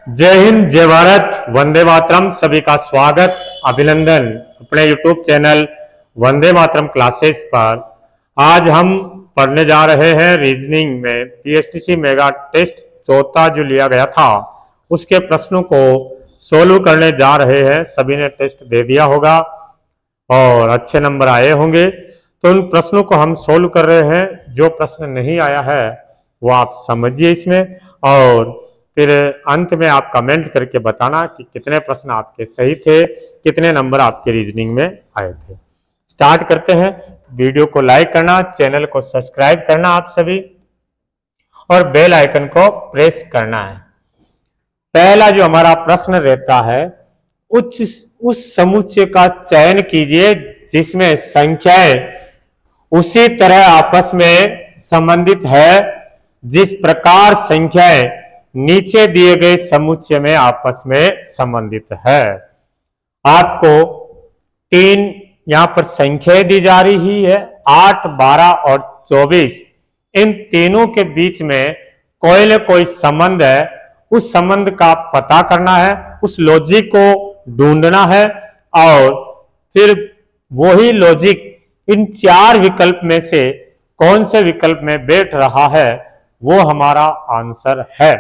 जय हिंद, जय भारत, वंदे मातरम। सभी का स्वागत, अभिनंदन अपने YouTube channel Vande Mataram classes पर। आज हम पढ़ने जा रहे हैं रीजनिंग में पीएसटीसी मेगा टेस्ट चौथा जो लिया गया था उसके प्रश्नों को सोल्व करने जा रहे हैं। सभी ने टेस्ट दे दिया होगा और अच्छे नंबर आए होंगे, तो उन प्रश्नों को हम सोल्व कर रहे हैं। जो प्रश्न नहीं आया है वो आप समझिए इसमें, और फिर अंत में आप कमेंट करके बताना कि कितने प्रश्न आपके सही थे, कितने नंबर आपके रीजनिंग में आए थे। स्टार्ट करते हैं। वीडियो को लाइक करना, चैनल को सब्सक्राइब करना आप सभी, और बेल आइकन को प्रेस करना है। पहला जो हमारा प्रश्न रहता है, उस समुच्चय का चयन कीजिए जिसमें संख्याएं उसी तरह आपस में संबंधित है जिस प्रकार संख्याएं नीचे दिए गए समुच्चय में आपस में संबंधित है। आपको तीन यहां पर संख्याएं दी जा रही है, 8, 12 और 24। इन तीनों के बीच में कोई न कोई संबंध है। उस संबंध का पता करना है, उस लॉजिक को ढूंढना है, और फिर वही लॉजिक इन चार विकल्प में से कौन से विकल्प में बैठ रहा है वो हमारा आंसर है।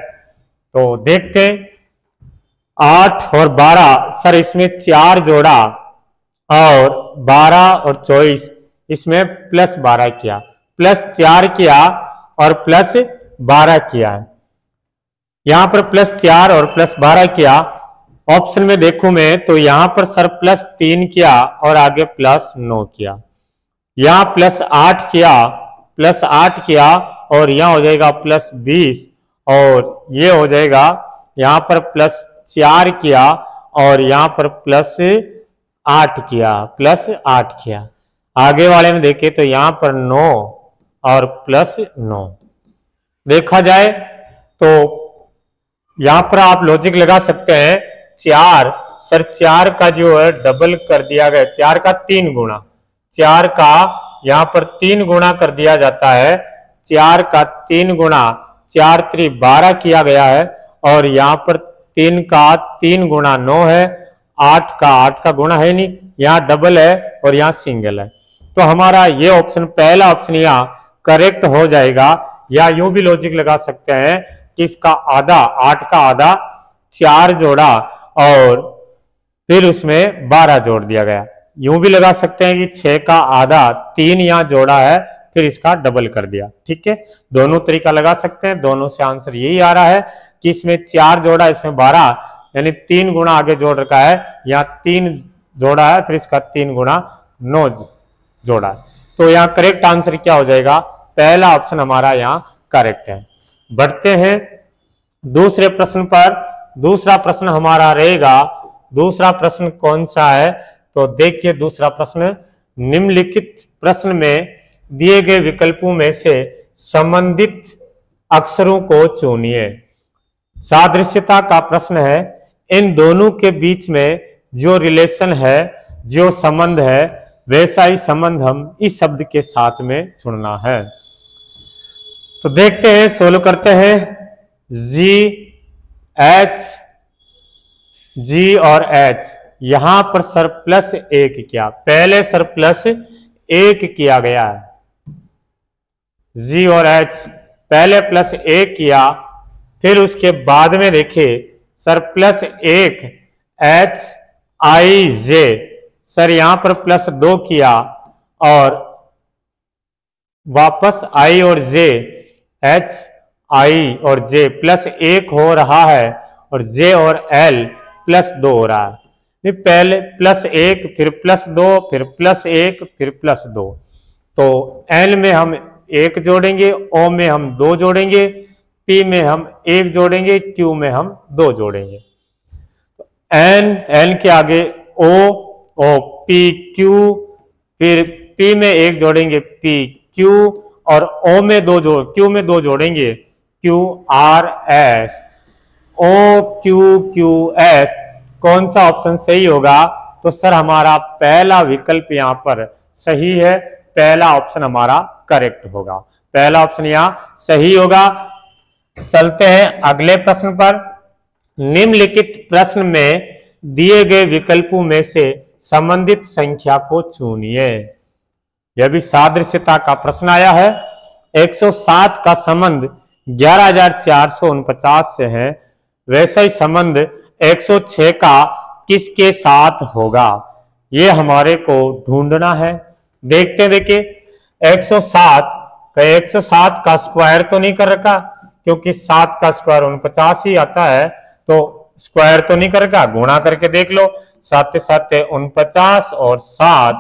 तो देखते हैं, 8 और 12 सर इसमें 4 जोड़ा और 12 और 24 इसमें प्लस 12 किया, प्लस 4 किया और प्लस 12 किया है। यहां पर प्लस 4 और प्लस 12 किया। ऑप्शन में देखूं मैं तो यहां पर सर प्लस 3 किया और आगे प्लस 9 किया। यहां प्लस 8 किया, प्लस 8 किया और यहां हो जाएगा प्लस 20, और ये हो जाएगा यहां पर प्लस 4 किया और यहां पर प्लस 8 किया, प्लस 8 किया। आगे वाले में देखें तो यहां पर 9 और प्लस 9। देखा जाए तो यहां पर आप लॉजिक लगा सकते हैं। 4 सर 4 का जो है डबल कर दिया गया, 4 का 3 गुना, 4 का यहां पर 3 गुना कर दिया जाता है। 4 का 3 गुना 4 3 12 किया गया है, और यहां पर 3 का 3 गुना 9 है। 8 का गुना है नहीं, यहाँ डबल है और यहाँ सिंगल है। तो हमारा ये ऑप्शन, पहला ऑप्शन यहाँ करेक्ट हो जाएगा। या यूं भी लॉजिक लगा सकते हैं कि इसका आधा, 8 का आधा 4 जोड़ा और फिर उसमें 12 जोड़ दिया गया। यूं भी लगा सकते हैं कि 6 का आधा 3 यहाँ जोड़ा है, फिर इसका डबल कर दिया। ठीक है, दोनों तरीका लगा सकते हैं। दोनों से आंसर यही आ रहा है कि इसमें 4 जोड़ा, इसमें 12, यानी 3 गुना आगे जोड़ रखा है। यहाँ 3 जोड़ा है, फिर इसका 3 गुना 9 जोड़ा है। तो यहाँ करेक्ट आंसर क्या हो जाएगा? पहला ऑप्शन हमारा यहाँ करेक्ट है। बढ़ते हैं दूसरे प्रश्न पर। दूसरा प्रश्न हमारा रहेगा, दूसरा प्रश्न कौन सा है? तो देखिए दूसरा प्रश्न, निम्नलिखित प्रश्न में दिए गए विकल्पों में से संबंधित अक्षरों को चुनिए। सादृश्यता का प्रश्न है। इन दोनों के बीच में जो रिलेशन है, जो संबंध है, वैसा ही संबंध हम इस शब्द के साथ में चुनना है। तो देखते हैं, सोल्व करते हैं। जी और एच, यहां पर सर प्लस 1 किया, पहले सर प्लस 1 किया गया है। जी और एच पहले प्लस 1 किया, फिर उसके बाद में देखिए sir plus 1 H I J, sir यहां पर प्लस 2 किया और वापस आई और जे, एच आई और जे प्लस 1 हो रहा है, और जे और एल प्लस 2 हो रहा है। पहले प्लस 1, फिर प्लस 2, फिर प्लस 1, फिर प्लस 2। तो एल में हम 1 जोड़ेंगे, ओ में हम 2 जोड़ेंगे, पी में हम 1 जोड़ेंगे, क्यू में हम 2 जोड़ेंगे। एन के आगे ओ पी क्यू, फिर पी में 1 जोड़ेंगे, पी क्यू, और ओ में 2 क्यू में 2 जोड़ेंगे, Q R S, O Q S. कौन सा ऑप्शन सही होगा? तो सर हमारा पहला विकल्प यहां पर सही है, पहला ऑप्शन हमारा करेक्ट होगा, पहला ऑप्शन यहां सही होगा। चलते हैं अगले प्रश्न पर। निम्नलिखित प्रश्न में दिए गए विकल्पों में से संबंधित संख्या को चुनिए। यह भी सादृश्यता का प्रश्न आया है। 107 का संबंध 11,449 से है, वैसा ही संबंध 106 का किसके साथ होगा, ये हमारे को ढूंढना है। देखते हैं, देखिए 107 का स्क्वायर तो नहीं कर रखा, क्योंकि 7 का स्क्वायर 49 ही आता है, तो स्क्वायर तो नहीं कर रखा, गुणा करके देख लो। 7 7 49 और 7,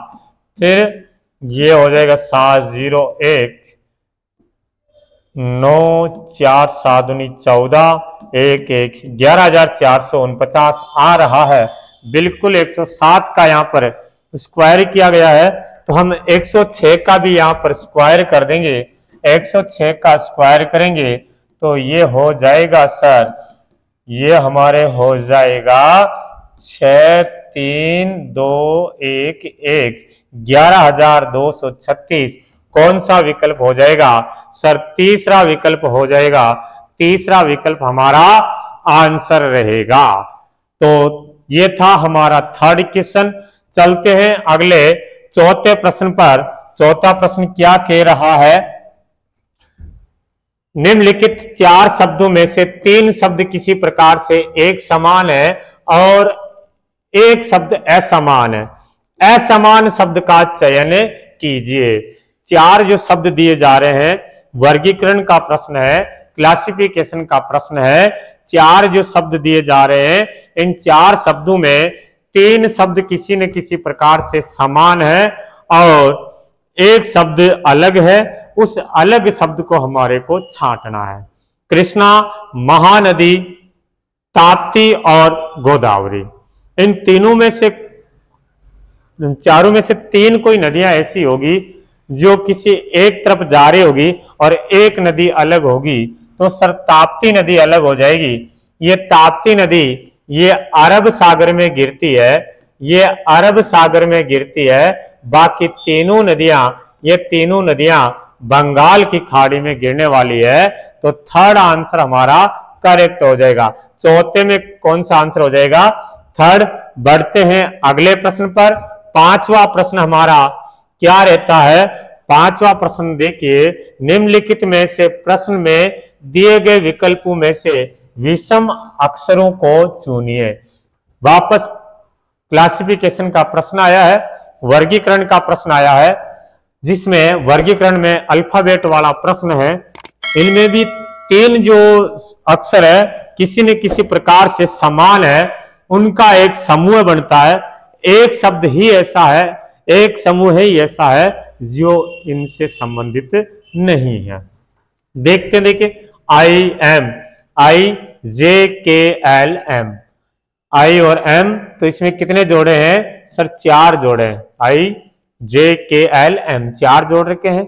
फिर ये हो जाएगा 701 9 4 7 14 1 1 11,449 आ रहा है। बिल्कुल 107 का यहाँ पर स्क्वायर किया गया है, तो हम 106 का भी यहाँ पर स्क्वायर कर देंगे। 106 का स्क्वायर करेंगे तो ये हो जाएगा सर, ये हमारे हो जाएगा 6 3 2 1 1 11,236। कौन सा विकल्प हो जाएगा सर? तीसरा विकल्प हो जाएगा। तीसरा विकल्प हमारा आंसर रहेगा। तो ये था हमारा थर्ड क्वेश्चन। चलते हैं अगले चौथे प्रश्न पर। चौथा प्रश्न क्या कह रहा है? निम्नलिखित 4 शब्दों में से 3 शब्द किसी प्रकार से एक समान है और एक शब्द असमान है। असमान शब्द का चयन कीजिए। 4 जो शब्द दिए जा रहे हैं, वर्गीकरण का प्रश्न है, क्लासिफिकेशन का प्रश्न है। 4 जो शब्द दिए जा रहे हैं, इन 4 शब्दों में 3 शब्द किसी न किसी प्रकार से समान है और एक शब्द अलग है। उस अलग शब्द को हमारे को छांटना है। कृष्णा, महानदी, ताप्ती और गोदावरी, इन तीनों में से, चारों में से 3 कोई नदियां ऐसी होगी जो किसी एक तरफ जा रही होगी और एक नदी अलग होगी, तो सर ताप्ती नदी अलग हो जाएगी। ये ताप्ती नदी ये अरब सागर में गिरती है, ये अरब सागर में गिरती है। बाकी तीनों नदियां, ये तीनों नदियां बंगाल की खाड़ी में गिरने वाली है। तो थर्ड आंसर हमारा करेक्ट हो जाएगा। चौथे में कौन सा आंसर हो जाएगा? थर्ड। बढ़ते हैं अगले प्रश्न पर। 5वां प्रश्न हमारा क्या रहता है? 5वां प्रश्न देखिए, निम्नलिखित में से प्रश्न में दिए गए विकल्पों में से विषम अक्षरों को चुनिए। वापस क्लासिफिकेशन का प्रश्न आया है, वर्गीकरण का प्रश्न आया है, जिसमें वर्गीकरण में अल्फाबेट वाला प्रश्न है। इनमें भी 3 जो अक्षर है किसी न किसी प्रकार से समान है, उनका एक समूह बनता है। एक शब्द ही ऐसा है, एक समूह ही ऐसा है जो इनसे संबंधित नहीं है। देखते देखिए, IJKLM, आई और एम, तो इसमें कितने जोड़े हैं सर? 4 जोड़े हैं। IJKLM 4 जोड़ रखे हैं,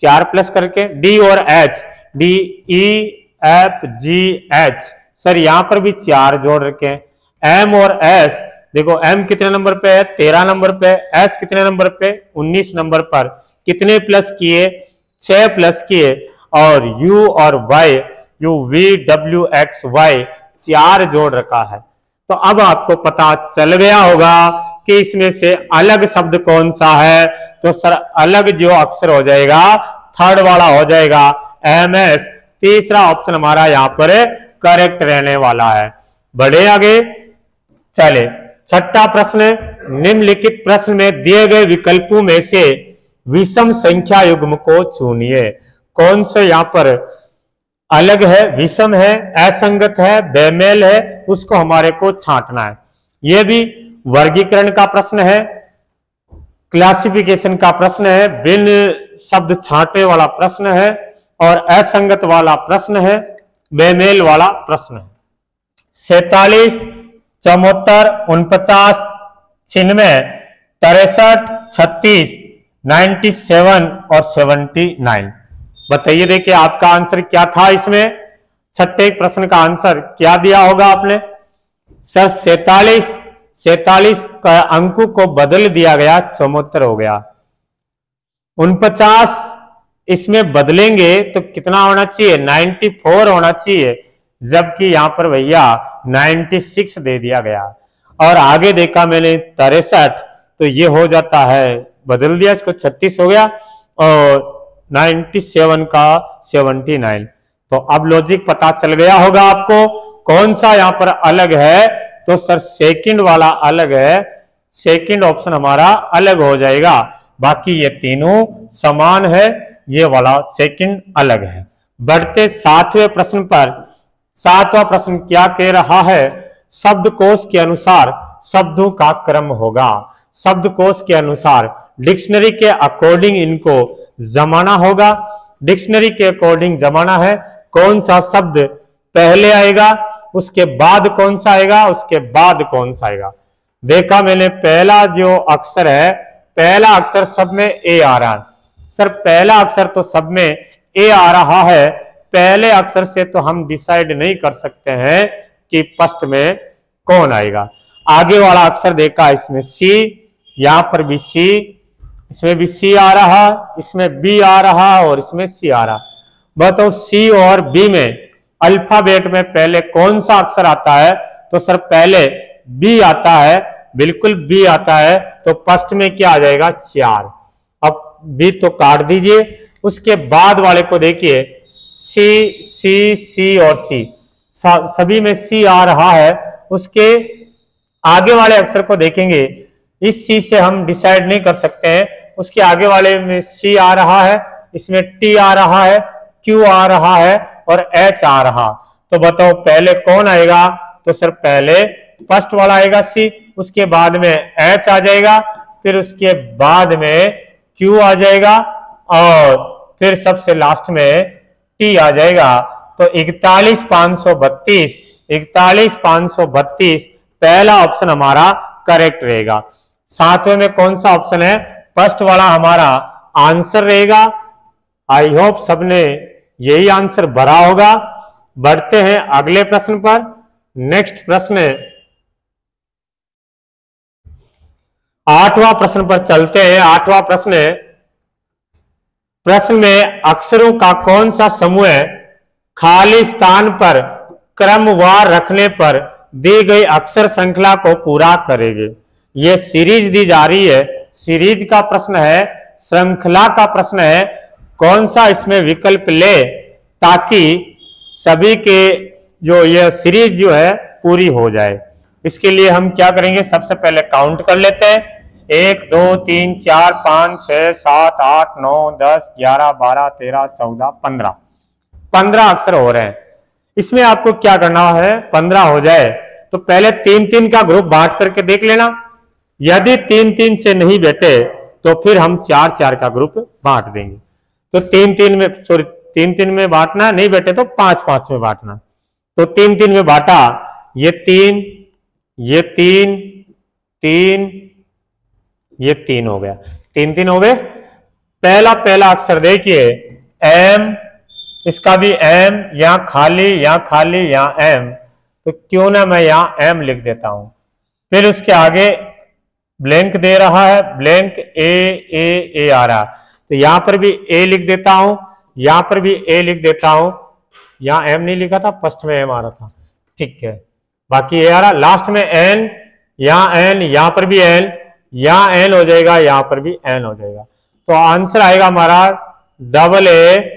4 प्लस करके। D और H, DEFGH, सर यहां पर भी 4 जोड़ रखे हैं। M और S, देखो M कितने नंबर पे है? 13 नंबर पे। S कितने नंबर पे? 19 नंबर पर। कितने प्लस किए? 6 प्लस किए। और U और Y, UVWXY 4 जोड़ रखा है। तो अब आपको पता चल गया होगा कि इसमें से अलग शब्द कौन सा है। तो सर अलग जो अक्षर हो जाएगा, थर्ड वाला हो जाएगा MS। तीसरा ऑप्शन हमारा यहाँ पर करेक्ट रहने वाला है। बढ़े आगे, चले छठा प्रश्न। निम्नलिखित प्रश्न में दिए गए विकल्पों में से विषम संख्या युग्म को चुनिए। कौन से यहाँ पर अलग है, विषम है, असंगत है, बेमेल है, उसको हमारे को छांटना है। यह भी वर्गीकरण का प्रश्न है, क्लासिफिकेशन का प्रश्न है, बिन शब्द छांटे वाला प्रश्न है, और असंगत वाला प्रश्न है, बेमेल वाला प्रश्न है। 47, 74, 49, 96, 63, 36, 97 और 79। बताइए, देखिए आपका आंसर क्या था इसमें? छठे प्रश्न का आंसर क्या दिया होगा आपने? सर 47 का अंकों को बदल दिया गया, 74 हो गया। 49 इसमें बदलेंगे तो कितना होना चाहिए? 94 होना चाहिए। जबकि यहाँ पर भैया 96 दे दिया गया। और आगे देखा मैंने 63, तो ये हो जाता है, बदल दिया इसको, 36 हो गया, और 97 का 79। तो अब लॉजिक पता चल गया होगा आपको कौन सा यहाँ पर अलग है। तो सर सेकंड वाला अलग है, सेकंड ऑप्शन हमारा अलग हो जाएगा। बाकी ये तीनों समान है, ये वाला सेकंड अलग है। बढ़ते 7वें प्रश्न पर। 7वां प्रश्न क्या कह रहा है, शब्दकोश के अनुसार शब्दों का क्रम होगा। शब्दकोश के अनुसार डिक्शनरी के अकॉर्डिंग इनको जमाना होगा। डिक्शनरी के अकॉर्डिंग जमाना है, कौन सा शब्द पहले आएगा, उसके बाद कौन सा आएगा, उसके बाद कौन सा आएगा। देखा मैंने पहला जो अक्षर है, पहला अक्षर सब में ए आ रहा है। सर पहला अक्षर तो सब में ए आ रहा है, पहले अक्षर से तो हम डिसाइड नहीं कर सकते हैं कि फर्स्ट में कौन आएगा। आगे वाला अक्षर देखा, इसमें सी, यहां पर भी सी, इसमें भी सी आ रहा, इसमें बी आ रहा और इसमें सी आ रहा। बताओ सी और बी में अल्फाबेट में पहले कौन सा अक्षर आता है। तो सर पहले बी आता है, बिल्कुल बी आता है। तो फर्स्ट में क्या आ जाएगा, 4। अब बी तो काट दीजिए, उसके बाद वाले को देखिए, सी सी सी और सी, सभी में सी आ रहा है। उसके आगे वाले अक्षर को देखेंगे, इस सी से हम डिसाइड नहीं कर सकते हैं। उसके आगे वाले में सी आ रहा है, इसमें टी आ रहा है, क्यू आ रहा है और एच आ रहा। तो बताओ पहले कौन आएगा। तो सर पहले फर्स्ट वाला आएगा सी, उसके बाद में एच आ जाएगा, फिर उसके बाद में क्यू आ जाएगा और फिर सबसे लास्ट में टी आ जाएगा। तो 41532, 41532 पहला ऑप्शन हमारा करेक्ट रहेगा। 7वें में कौन सा ऑप्शन है, फर्स्ट वाला हमारा आंसर रहेगा। आई होप सबने यही आंसर भरा होगा। बढ़ते हैं अगले प्रश्न पर। नेक्स्ट प्रश्न, 8वां प्रश्न पर चलते हैं। 8वां प्रश्न, प्रश्न में अक्षरों का कौन सा समूह खाली स्थान पर क्रमवार रखने पर दी गई अक्षर श्रृंखला को पूरा करेंगे। यह सीरीज दी जा रही है, सीरीज का प्रश्न है, श्रृंखला का प्रश्न है। कौन सा इसमें विकल्प ले ताकि सभी के जो यह सीरीज जो है पूरी हो जाए। इसके लिए हम क्या करेंगे, सबसे पहले काउंट कर लेते हैं। 1 2 3 4 5 6 7 8 9 10 11 12 13 14 15 15 अक्षर हो रहे हैं। इसमें आपको क्या करना है, 15 हो जाए तो पहले 3-3 का ग्रुप बांट करके देख लेना। यदि 3-3 से नहीं बैठे तो फिर हम 4-4 का ग्रुप बांट देंगे। तो 3-3 में, सॉरी 3-3 में बांटना, नहीं बैठे तो 5-5 में बांटना। तो 3-3 में बांटा, ये 3, ये 3, 3, ये 3 हो गया, 3-3 हो गए। पहला अक्षर देखिए एम, इसका भी एम, यहां खाली, यहां खाली, यहां एम। तो क्यों ना मैं यहां एम लिख देता हूं। फिर उसके आगे ब्लैंक दे रहा है, ब्लैंक ए ए ए आ रहा, तो यहां पर भी ए लिख देता हूं, यहां पर भी ए लिख देता हूं। यहां एम नहीं लिखा था, फर्स्ट में एम आ रहा था, ठीक है, बाकी ए आ रहा। लास्ट में एन, यहां एन, यहां पर भी एन, यहां एन हो जाएगा, यहां पर भी एन हो जाएगा। तो आंसर आएगा हमारा डबल ए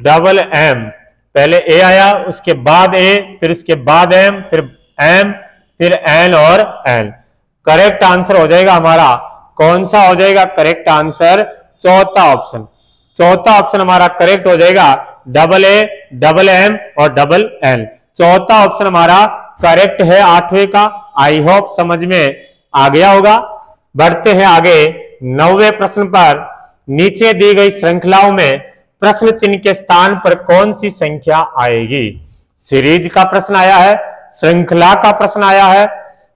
डबल एम। पहले ए आया, उसके बाद ए, फिर उसके बाद एम, फिर एम, फिर एन और एन। करेक्ट आंसर हो जाएगा हमारा, कौन सा हो जाएगा करेक्ट आंसर, चौथा ऑप्शन। चौथा ऑप्शन हमारा करेक्ट हो जाएगा, डबल ए डबल एम और डबल एन। चौथा ऑप्शन हमारा करेक्ट है 8वें का। आई होप समझ में आ गया होगा। बढ़ते हैं आगे 9वें प्रश्न पर। नीचे दी गई श्रृंखलाओं में प्रश्न चिन्ह के स्थान पर कौन सी संख्या आएगी। सीरीज का प्रश्न आया है, श्रृंखला का प्रश्न आया है,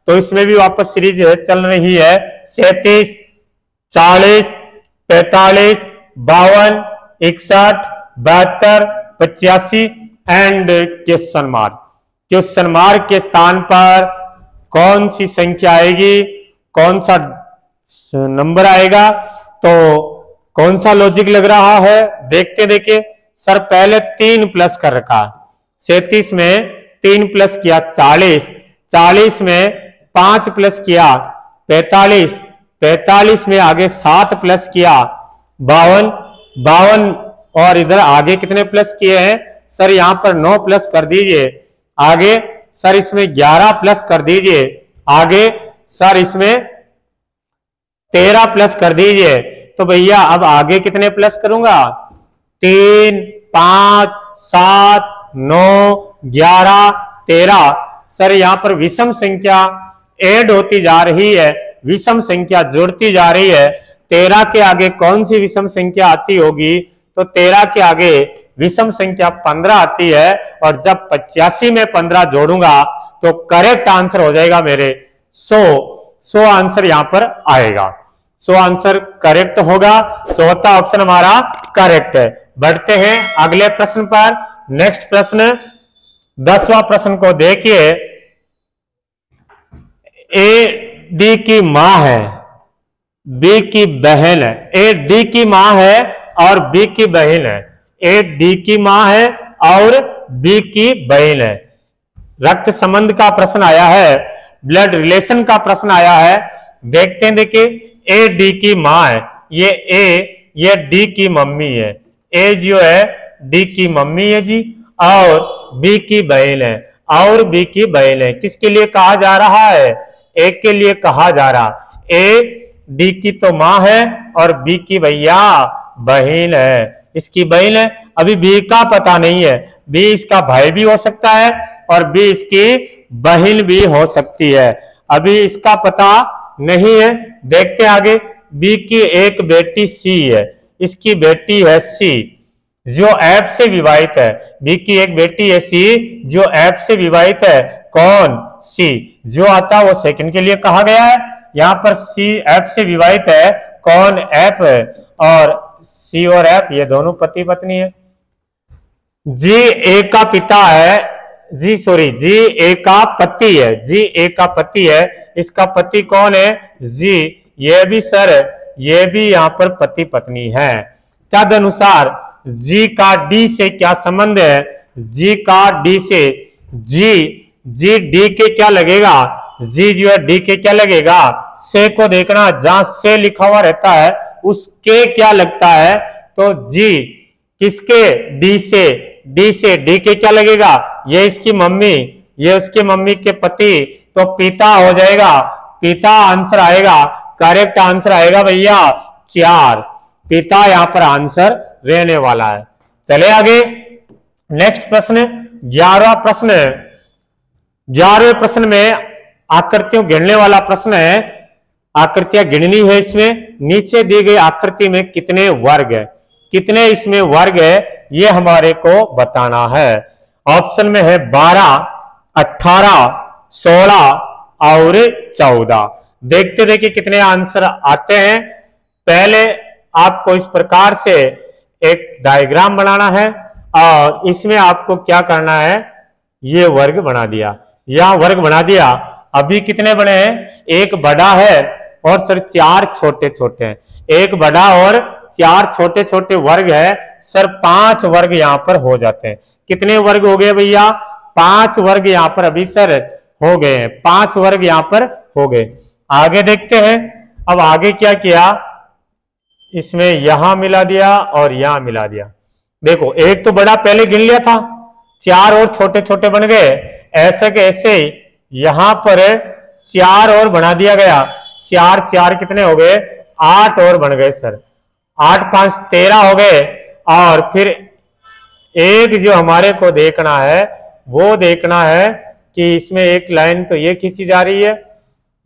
तो इसमें भी वापस सीरीज चल रही है। 37, 40, 45, 52, 61, 72, 85 and question mark. Question mark के स्थान पर कौन सी संख्या आएगी, कौन सा नंबर आएगा, तो कौन सा लॉजिक लग रहा है देखते देखे। सर पहले 3 प्लस कर रखा, 37 में 3 प्लस किया 40, 40 में 5 प्लस किया 45, 45 में आगे 7 प्लस किया 52, 52 और इधर आगे कितने प्लस किए हैं सर? यहां पर 9 प्लस कर दीजिए। आगे सर इसमें 11 प्लस कर दीजिए। आगे सर इसमें 13 प्लस कर दीजिए। तो भैया अब आगे कितने प्लस करूंगा? 3, 5, 7, 9, 11, 13। सर यहां पर विषम संख्या ऐड होती जा रही है, विषम संख्या जुड़ती जा रही है। 13 के आगे कौन सी विषम संख्या आती होगी? तो 13 के आगे विषम संख्या 15 आती है। और जब 85 में 15 जोड़ूंगा तो करेक्ट आंसर हो जाएगा मेरे 100 आंसर यहां पर आएगा। 100 आंसर करेक्ट होगा। चौथा ऑप्शन हमारा करेक्ट है। बढ़ते हैं अगले प्रश्न पर। नेक्स्ट प्रश्न 10वां प्रश्न को देखिए। ए डी की मां है, बी की बहन है। ए डी की मां है और बी की बहन है। ए डी की मां है और बी की बहन है। रक्त संबंध का प्रश्न आया है, ब्लड रिलेशन का प्रश्न आया है। देखते हैं, देखिए ए डी की मां है, ये डी की मम्मी है। ए जो है डी की मम्मी है जी, और बी की बहन है, और बी की बहन है। किसके लिए कहा जा रहा है? ए के लिए कहा जा रहा। ए डी की तो मां है और बी की भैया बहन है, इसकी बहन है। अभी बी का पता नहीं है, बी इसका भाई भी हो सकता है और बी इसकी बहन भी हो सकती है। अभी इसका पता नहीं है। देखते आगे। बी की एक बेटी सी है, इसकी बेटी है सी जो एफ से विवाहित है। बी की एक बेटी है सी जो एफ से विवाहित है। कौन? सी। जो आता वो सेकंड के लिए कहा गया है। यहां पर सी एफ से विवाहित है। कौन? एफ है। और सी और एफ ये दोनों पति पत्नी है। जी ए का पिता है, जी ए का पति है। जी ए का पति है। इसका पति कौन है? जी। ये भी सर, ये भी यहां पर पति पत्नी है। तद अनुसार जी का डी से क्या संबंध है? जी का डी से जी डी के क्या लगेगा? जी जो है डी के क्या लगेगा? से को देखना, जहां से लिखा हुआ रहता है उसके क्या लगता है? तो जी किसके? डी से डी के क्या लगेगा? ये इसकी मम्मी, ये उसकी मम्मी के पति, तो पिता हो जाएगा। पिता आंसर आएगा। करेक्ट आंसर आएगा भैया 4। पिता यहां पर आंसर रहने वाला है। चले आगे। नेक्स्ट प्रश्न 11वां प्रश्न है। 11वें प्रश्न में आकृतियों गिनने वाला प्रश्न है। आकृतियां गिननी है। इसमें नीचे दी गई आकृति में कितने वर्ग है, कितने इसमें वर्ग है, ये हमारे को बताना है। ऑप्शन में है 12, 18, 16 और 14। देखते देखिए कितने आंसर आते हैं। पहले आपको इस प्रकार से एक डायग्राम बनाना है और इसमें आपको क्या करना है? ये वर्ग बना दिया, यहां वर्ग बना दिया। अभी कितने बने हैं? एक बड़ा है और सर 4 छोटे छोटे हैं। एक बड़ा और 4 छोटे छोटे वर्ग है सर। 5 वर्ग यहां पर हो जाते हैं। कितने वर्ग हो गए भैया? 5 वर्ग यहां पर अभी सर हो गए हैं। 5 वर्ग यहां पर हो गए। आगे देखते हैं। अब आगे क्या किया? इसमें यहां मिला दिया और यहां मिला दिया। देखो एक तो बड़ा पहले गिन लिया था, 4 और छोटे छोटे बन गए। ऐसे के ऐसे यहां पर 4 और बना दिया गया। 4 4 कितने हो गए? 8 और बन गए सर। 8 5 13 हो गए। और फिर एक जो हमारे को देखना है वो देखना है कि इसमें एक लाइन तो ये खींची जा रही है,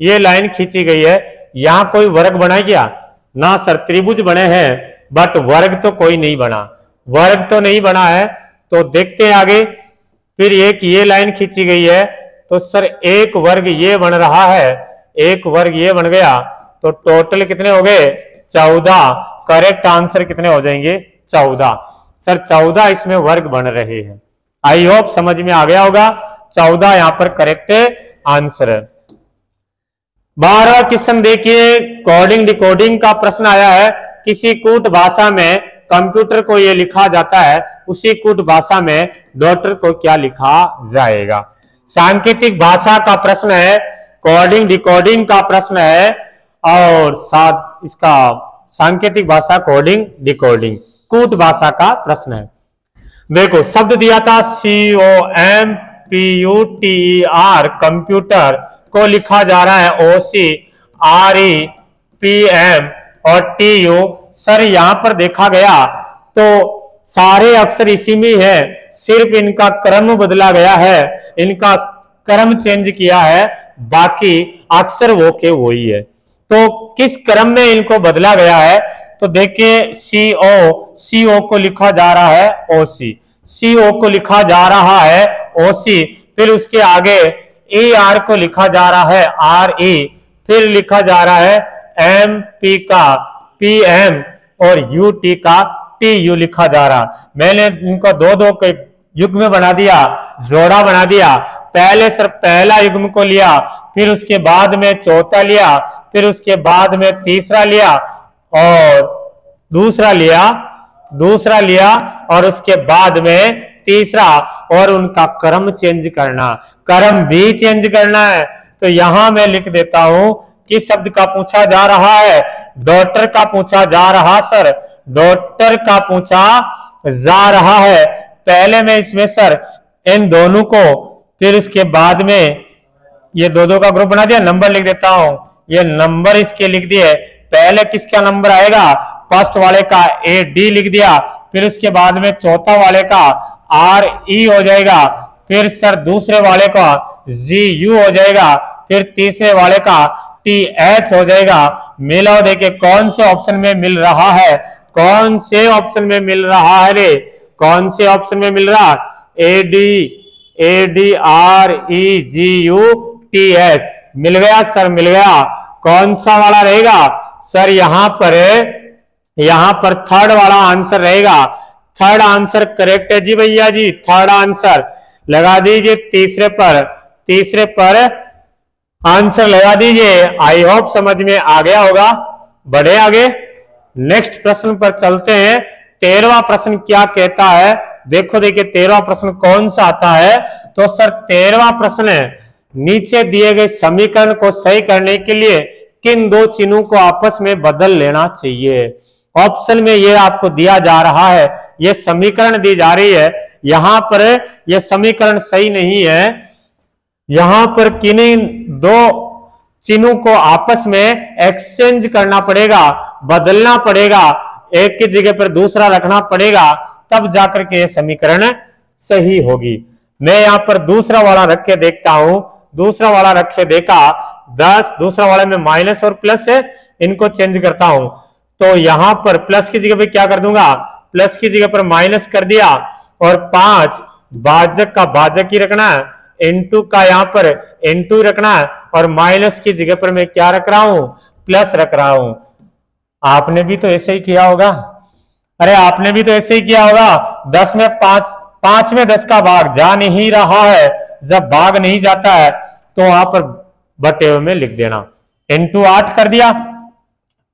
ये लाइन खींची गई है। यहां कोई वर्ग बना क्या? ना सर। त्रिभुज बने हैं बट वर्ग तो कोई नहीं बना, वर्ग तो नहीं बना है। तो देखते हैं आगे। फिर एक ये लाइन खींची गई है तो सर एक वर्ग ये बन रहा है, एक वर्ग ये बन गया। तो टोटल कितने हो गए? 14। करेक्ट आंसर कितने हो जाएंगे? 14। सर 14 इसमें वर्ग बन रहे हैं। आई होप समझ में आ गया होगा। 14 यहां पर करेक्ट आंसर है। 12वां क्वेश्चन देखिए। कोडिंग डिकोडिंग का प्रश्न आया है। किसी कूट भाषा में कंप्यूटर को यह लिखा जाता है, उसी कूट भाषा में डॉटर को क्या लिखा जाएगा। सांकेतिक भाषा का प्रश्न है, कोडिंग डिकोडिंग का प्रश्न है, और साथ इसका सांकेतिक भाषा, कोडिंग डिकोडिंग, कूट भाषा का प्रश्न है। देखो शब्द दिया था COMPUTER, कंप्यूटर को लिखा जा रहा है OCREPM और TU। सर यहां पर देखा गया तो सारे अक्षर इसी में है, सिर्फ इनका क्रम बदला गया है, इनका क्रम चेंज किया है, बाकी अक्षर वो के वही है। तो किस क्रम में इनको बदला गया है, तो देखिए CO को लिखा जा रहा है OC, CO को लिखा जा रहा है OC, फिर उसके आगे ER को लिखा जा रहा है RE, फिर लिखा जा रहा है MP का PM और UT का TU लिखा जा रहा। मैंने इनको दो दो के युग्म में बना दिया, जोड़ा बना दिया। पहले सिर्फ पहला युग्म को लिया, फिर उसके बाद में चौथा लिया, फिर उसके बाद में तीसरा लिया और दूसरा लिया और उसके बाद में तीसरा, और उनका क्रम चेंज करना, क्रम भी चेंज करना है। तो यहां मैं लिख देता हूं किस शब्द का पूछा जा रहा है, डॉटर का पूछा जा रहा। सर डॉटर का पूछा जा रहा है। पहले मैं इसमें सर इन दोनों को, फिर उसके बाद में ये दो का ग्रुप बना दिया, नंबर लिख देता हूं, ये नंबर इसके लिख दिए। पहले किसका नंबर आएगा, फर्स्ट वाले का AD लिख दिया, फिर उसके बाद में चौथा वाले का RE हो जाएगा, फिर सर दूसरे वाले का GU हो जाएगा, फिर तीसरे वाले का TH हो जाएगा। मिलाओ देखे कौन से ऑप्शन में मिल रहा है, कौन से ऑप्शन में मिल रहा है रे, कौन से ऑप्शन में मिल रहा, AD RE GU TH मिल गया सर, मिल गया। कौन सा वाला रहेगा सर, यहां पर थर्ड वाला आंसर रहेगा। थर्ड आंसर करेक्ट है जी भैया जी, थर्ड आंसर लगा दीजिए। तीसरे पर आंसर लगा दीजिए। आई होप समझ में आ गया होगा। बढ़े आगे, नेक्स्ट प्रश्न पर चलते हैं। 13वां प्रश्न क्या कहता है, देखो देखिए 13वां प्रश्न कौन सा आता है। तो सर 13वां प्रश्न है, नीचे दिए गए समीकरण को सही करने के लिए किन दो चिन्हों को आपस में बदल लेना चाहिए। ऑप्शन में ये आपको दिया जा रहा है, ये समीकरण दी जा रही है, यहां पर यह समीकरण सही नहीं है, यहां पर किन्हीं दो चिन्हों को आपस में एक्सचेंज करना पड़ेगा, बदलना पड़ेगा, एक की जगह पर दूसरा रखना पड़ेगा, तब जाकर के यह समीकरण सही होगी। मैं यहां पर दूसरा वाला रख के देखता हूं, दूसरा वाला रख के देखा 10, दूसरा वाले में माइनस और प्लस है, इनको चेंज करता हूं। तो यहां पर प्लस की जगह पे क्या कर दूंगा, प्लस की जगह पर माइनस कर दिया, और 5 भाजक का भाजक ही रखना है, इनटू का यहां पर इनटू रखना है, और माइनस की जगह पर मैं क्या रख रहा हूं, प्लस रख रहा हूं। आपने भी तो ऐसे ही किया होगा, अरे आपने भी तो ऐसे ही किया होगा। 10 में 5 में 10 का भाग जा नहीं रहा है, जब भाग नहीं जाता है तो वहां पर बटे हुए में लिख देना, इनटू 8 कर दिया,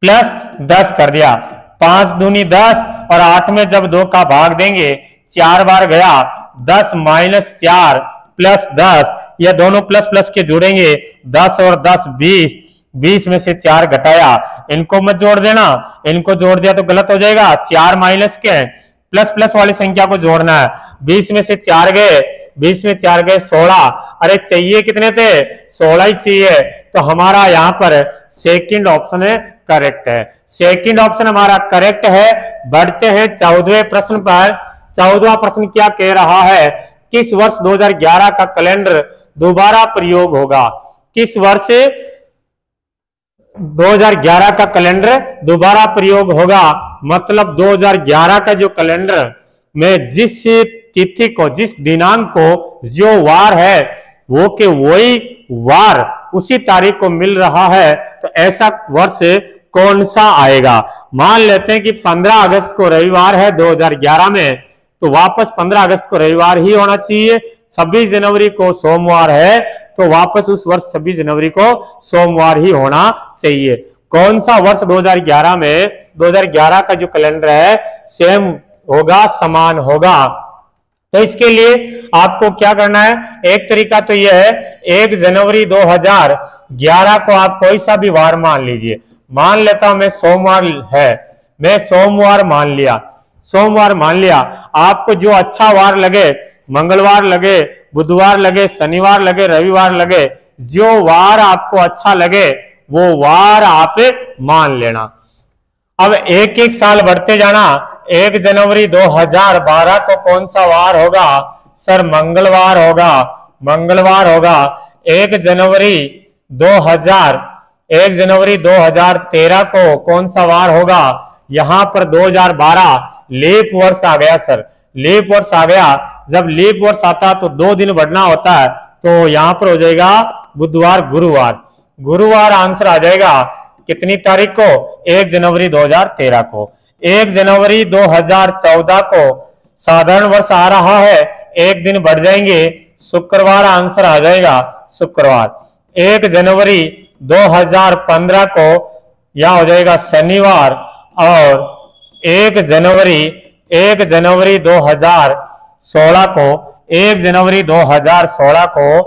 प्लस 10 कर दिया, 5 दूनी 10, और 8 में जब 2 का भाग देंगे 4 बार गया, 10 माइनस 4 प्लस 10, ये दोनों प्लस प्लस के जोड़ेंगे, 10 और 10 20, 20 में से 4 घटाया, इनको मत जोड़ देना, इनको जोड़ दिया तो गलत हो जाएगा। 4 माइनस के प्लस प्लस वाली संख्या को जोड़ना है, 20 में से 4 गए, 20 में 4 गए 16, अरे चाहिए कितने थे, 16 ही चाहिए। तो हमारा यहाँ पर सेकंड ऑप्शन है करेक्ट है, सेकंड ऑप्शन हमारा करेक्ट है। बढ़ते हैं 14वें प्रश्न पर। 14वां प्रश्न क्या कह रहा है, किस वर्ष 2011 का कैलेंडर दोबारा प्रयोग होगा। किस वर्ष 2011 का कैलेंडर दोबारा प्रयोग होगा, मतलब 2011 का जो कैलेंडर में जिस तिथि को, जिस दिनांक को जो वार है वो के वही वार उसी तारीख को मिल रहा है, तो ऐसा वर्ष कौन सा आएगा। मान लेते हैं कि 15 अगस्त को रविवार है 2011 में, तो वापस 15 अगस्त को रविवार ही होना चाहिए। 26 जनवरी को सोमवार है, तो वापस उस वर्ष 26 जनवरी को सोमवार ही होना चाहिए। कौन सा वर्ष 2011 में, 2011 का जो कैलेंडर है सेम होगा, समान होगा। तो इसके लिए आपको क्या करना है, एक तरीका तो यह है, 1 जनवरी 2011 को आप कोई सा भी वार मान लीजिए। मान लेता हूं मैं सोमवार है, मैं सोमवार मान लिया, सोमवार मान लिया। आपको जो अच्छा वार लगे, मंगलवार लगे, बुधवार लगे, शनिवार लगे, रविवार लगे, जो वार आपको अच्छा लगे वो वार आप मान लेना। अब एक एक साल बढ़ते जाना। 1 जनवरी 2012 को कौन सा वार होगा? सर मंगलवार होगा, मंगलवार होगा। 1 जनवरी 2013 को कौन सा वार होगा? यहां पर 2012 लीप वर्ष आ गया सर, लीप वर्ष आ गया। जब लीप वर्ष आता तो 2 दिन बढ़ना होता है, तो यहां पर हो जाएगा बुधवार, गुरुवार, गुरुवार आंसर आ जाएगा। कितनी तारीख को? 1 जनवरी 2013 को। 1 जनवरी 2014 को साधारण वर्ष आ रहा है, एक दिन बढ़ जाएंगे, शुक्रवार आंसर आ जाएगा, शुक्रवार। 1 जनवरी 2015 को यह हो जाएगा शनिवार, और 1 जनवरी 2016 को 1 जनवरी 2016 को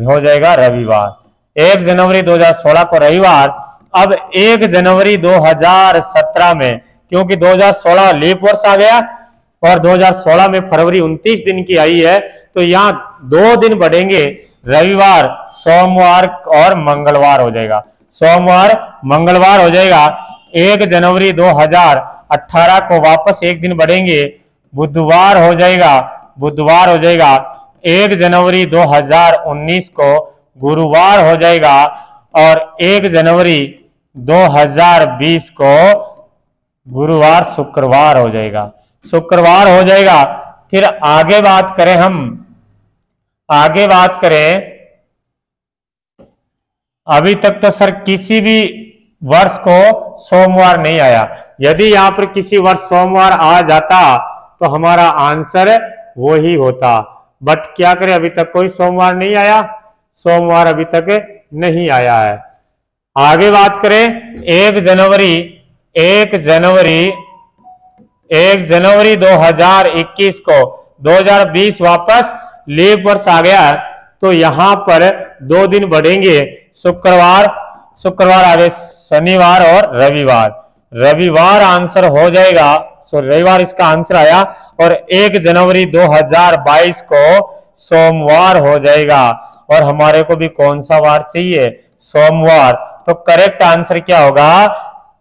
हो जाएगा रविवार। 1 जनवरी 2016 को रविवार। अब 1 जनवरी 2017 में, क्योंकि 2016 लीप वर्ष आ गया और 2016 में फरवरी 29 दिन की आई है, तो यहाँ 2 दिन बढ़ेंगे, रविवार, सोमवार और मंगलवार हो जाएगा, सोमवार मंगलवार हो जाएगा। 1 जनवरी 2018 को वापस एक दिन बढ़ेंगे, बुधवार हो जाएगा, बुधवार हो जाएगा। 1 जनवरी 2019 को गुरुवार हो जाएगा, और 1 जनवरी 2020 को गुरुवार, शुक्रवार हो जाएगा, शुक्रवार हो जाएगा। फिर आगे बात करें, हम आगे बात करें, अभी तक तो सर किसी भी वर्ष को सोमवार नहीं आया। यदि यहां पर किसी वर्ष सोमवार आ जाता तो हमारा आंसर वो ही होता, बट क्या करें, अभी तक कोई सोमवार नहीं आया, सोमवार अभी तक नहीं आया है। आगे बात करें, 1 जनवरी 2021 को 2020 वापस लीप वर्ष आ गया, तो यहां पर 2 दिन बढ़ेंगे, शुक्रवार, शुक्रवार आगे, शनिवार और रविवार, रविवार आंसर हो जाएगा। सो रविवार इसका आंसर आया, और 1 जनवरी 2022 को सोमवार हो जाएगा। और हमारे को भी कौन सा वार चाहिए? सोमवार। तो करेक्ट आंसर क्या होगा?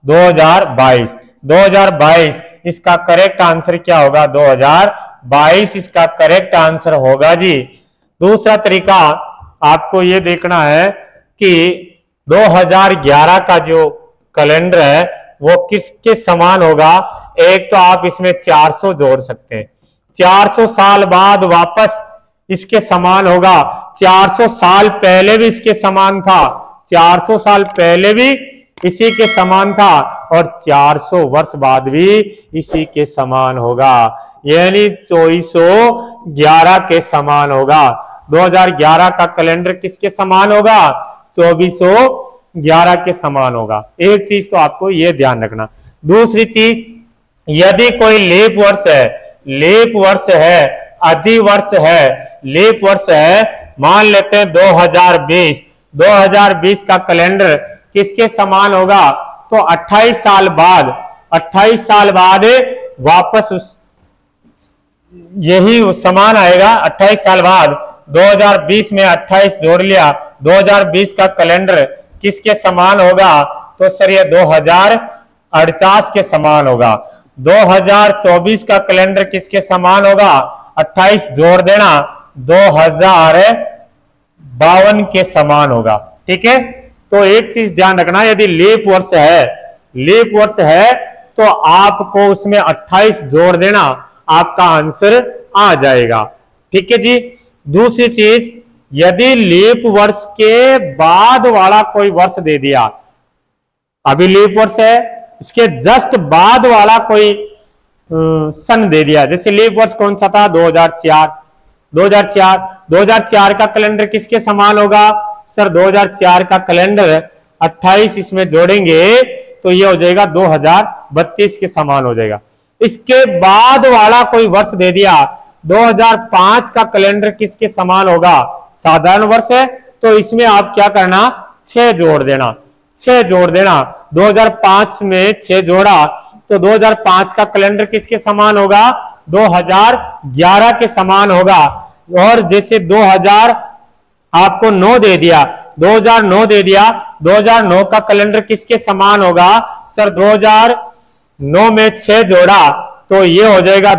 2022, 2022 इसका करेक्ट आंसर क्या होगा? 2022 इसका करेक्ट आंसर होगा जी। दूसरा तरीका आपको ये देखना है कि 2011 का जो कैलेंडर है वो किसके समान होगा। एक तो आप इसमें 400 जोड़ सकते हैं, 400 साल बाद वापस इसके समान होगा। 400 साल पहले भी इसके समान था, 400 साल पहले भी इसी के समान था, और 400 वर्ष बाद भी इसी के समान होगा, यानी 2411 के समान होगा। 2011 का कैलेंडर किसके समान होगा? 2411 के समान होगा। एक चीज तो आपको यह ध्यान रखना। दूसरी चीज, यदि कोई लीप वर्ष है, लीप वर्ष है, अधिवर्ष है, लीप वर्ष है, मान लेते हैं 2020, 2020 का कैलेंडर किसके समान होगा? तो 28 साल बाद, 28 साल बाद वापस उस यही समान आएगा। 28 साल बाद 2020 में 28 जोड़ लिया, 2020 का कैलेंडर किसके समान होगा? तो सर ये 2048 के समान होगा। 2024 का कैलेंडर किसके समान होगा? 28 जोड़ देना, 2052 के समान होगा। ठीक है, तो एक चीज ध्यान रखना, यदि लीप वर्ष है, लीप वर्ष है तो आपको उसमें 28 जोड़ देना, आपका आंसर आ जाएगा। ठीक है जी। दूसरी चीज, यदि लीप वर्ष के बाद वाला कोई वर्ष दे दिया, अभी लीप वर्ष है, इसके जस्ट बाद वाला कोई सन दे दिया, जैसे लीप वर्ष कौन सा था? 2004, 2004, 2004 का कैलेंडर किसके समान होगा? सर 2004 का कैलेंडर 28 इसमें जोड़ेंगे तो ये हो जाएगा 2032 के समान हो जाएगा। इसके बाद वाला कोई वर्ष दे दिया, 2005 का कैलेंडर किसके समान होगा? साधारण वर्ष है तो इसमें आप क्या करना, 6 जोड़ देना, 6 जोड़ देना। 2005 में 6 जोड़ा तो 2005 का कैलेंडर किसके समान होगा? 2011 के समान होगा। और जैसे 2000 आपको 9 दे दिया, 2009 दे दिया, 2009 का कैलेंडर किसके समान होगा? सर 2009 में 6 जोड़ा तो ये हो जाएगा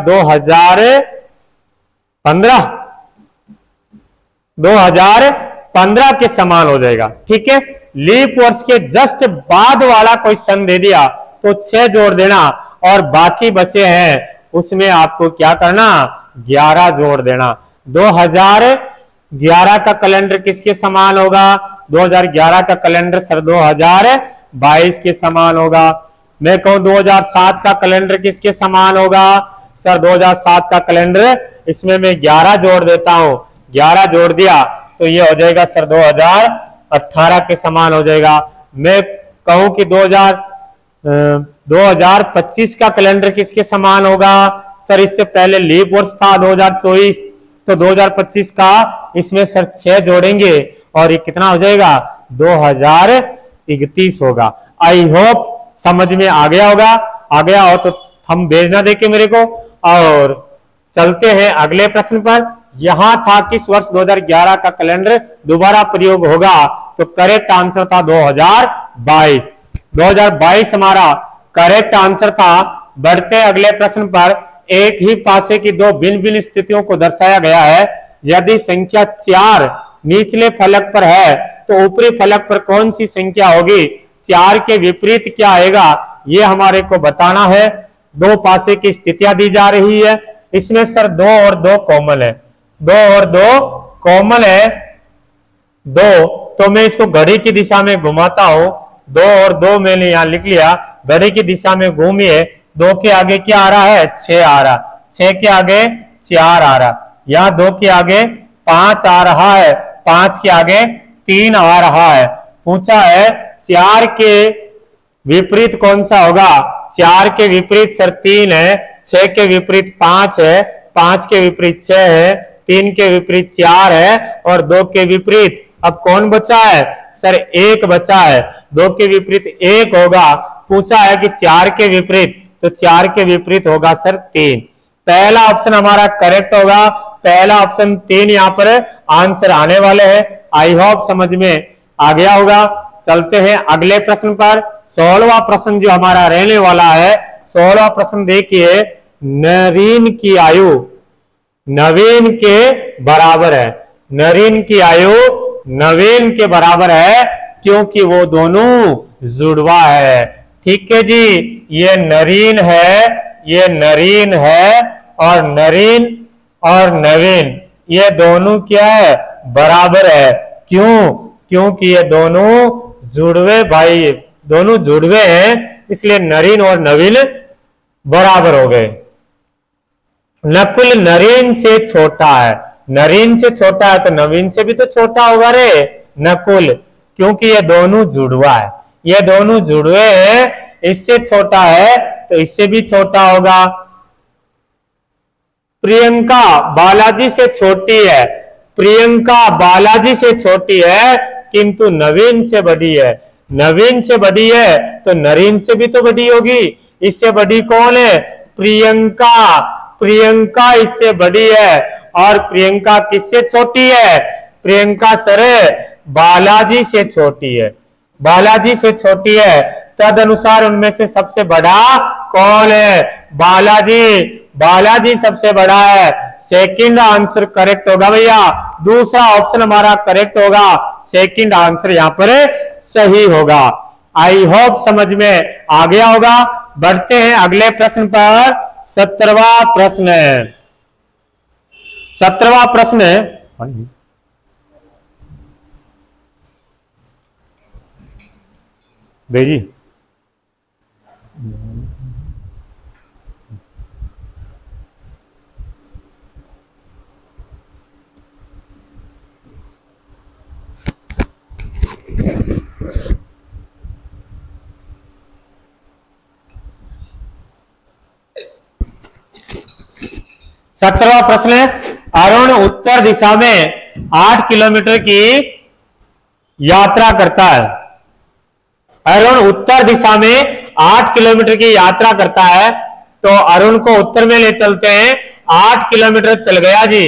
2015 के समान हो जाएगा। ठीक है, लीप वर्ष के जस्ट बाद वाला कोई सन दे दिया तो 6 जोड़ देना और बाकी बचे हैं उसमें आपको क्या करना, 11 जोड़ देना। 2011 का कैलेंडर किसके समान होगा? 2011 का कैलेंडर सर 2022 के समान होगा। मैं कहूं 2007 का कैलेंडर किसके समान होगा? सर 2007 का कैलेंडर, इसमें मैं 11 जोड़ देता हूं, 11 जोड़ दिया तो ये हो जाएगा सर 2018 के समान हो जाएगा। मैं कहूं कि 2025 का कैलेंडर किसके समान होगा? सर इससे पहले लीप वर्ष था 2024 तो 2025 का इसमें सर 6 जोड़ेंगे और ये कितना हो जाएगा? 2031 होगा। आई होप समझ में आ गया होगा। आ गया हो तो हम भेजना देके मेरे को। और चलते हैं अगले प्रश्न पर। यहां था किस वर्ष 2011 का कैलेंडर दोबारा प्रयोग होगा? तो करेक्ट आंसर था 2022। 2022 हमारा करेक्ट आंसर था। बढ़ते अगले प्रश्न पर। एक ही पासे की दो भिन्न भिन्न स्थितियों को दर्शाया गया है। यदि संख्या 4 निचले फलक पर है तो ऊपरी फलक पर कौन सी संख्या होगी? 4 के विपरीत क्या आएगा ये हमारे को बताना है। दो पासे की स्थितियां दी जा रही है। इसमें सर 2 और 2 कॉमन है, 2 और 2 कॉमन है। 2 तो मैं इसको घड़ी की दिशा में घुमाता हूं। 2 और 2 मैंने यहां लिख लिया, घड़ी की दिशा में घूमिए। 2 के आगे क्या आ रहा है? 6 आ रहा, 6 के आगे 4 आ रहा, यहां 2 के आगे 5 आ रहा है, 5 के आगे 3 आ रहा है। पूछा है 4 के विपरीत कौन सा होगा? 4 के विपरीत सर 3 है, 6 के विपरीत 5 है, 5 के विपरीत 6 है, 3 के विपरीत 4 है और 2 के विपरीत अब कौन बचा है? सर 1 बचा है। 2 के विपरीत 1 होगा। पूछा है कि 4 के विपरीत, तो 4 के विपरीत होगा सर 3। पहला ऑप्शन हमारा करेक्ट होगा। पहला ऑप्शन 3 यहां पर आंसर आने वाले हैं। आई होप समझ में आ गया होगा। चलते हैं अगले प्रश्न पर। 16वां प्रश्न जो हमारा रहने वाला है, 16वां प्रश्न देखिए। नवीन की आयु नवीन के बराबर है। नवीन की आयु नवीन के बराबर है क्योंकि वो दोनों जुड़वा है। ठीक है जी, ये नवीन है, ये नवीन है और नवीन और नवीन ये दोनों क्या है? बराबर है। क्यों? क्योंकि ये दोनों जुड़वे भाई, दोनों जुड़वे हैं, इसलिए नवीन और नवीन बराबर हो गए। नकुल नवीन से छोटा है। नवीन से छोटा है तो नवीन से भी तो छोटा होगा रे नकुल, क्योंकि ये दोनों जुड़वा है, ये दोनों जुड़वे हैं। इससे छोटा है तो इससे भी छोटा होगा। प्रियंका बालाजी से छोटी है। प्रियंका बालाजी से छोटी है किंतु नवीन से बड़ी है। नवीन से बड़ी है तो नवीन से भी तो बड़ी होगी। इससे बड़ी कौन है? प्रियंका। प्रियंका इससे बड़ी है। और प्रियंका किससे छोटी है? प्रियंका सर बालाजी से छोटी है। बालाजी से छोटी है, तद अनुसार उनमें से सबसे बड़ा कौन है? बालाजी। बालाजी सबसे बड़ा है। सेकंड आंसर करेक्ट होगा भैया। दूसरा ऑप्शन हमारा करेक्ट होगा। सेकंड आंसर यहां पर सही होगा। आई होप समझ में आ गया होगा। बढ़ते हैं अगले प्रश्न पर। 17वां प्रश्न है। 17वां प्रश्न है। बेजी 17वां प्रश्न है, अरुण उत्तर दिशा में 8 किलोमीटर की यात्रा करता है। अरुण उत्तर दिशा में 8 किलोमीटर की यात्रा करता है, तो अरुण को उत्तर में ले चलते हैं। 8 किलोमीटर चल गया जी,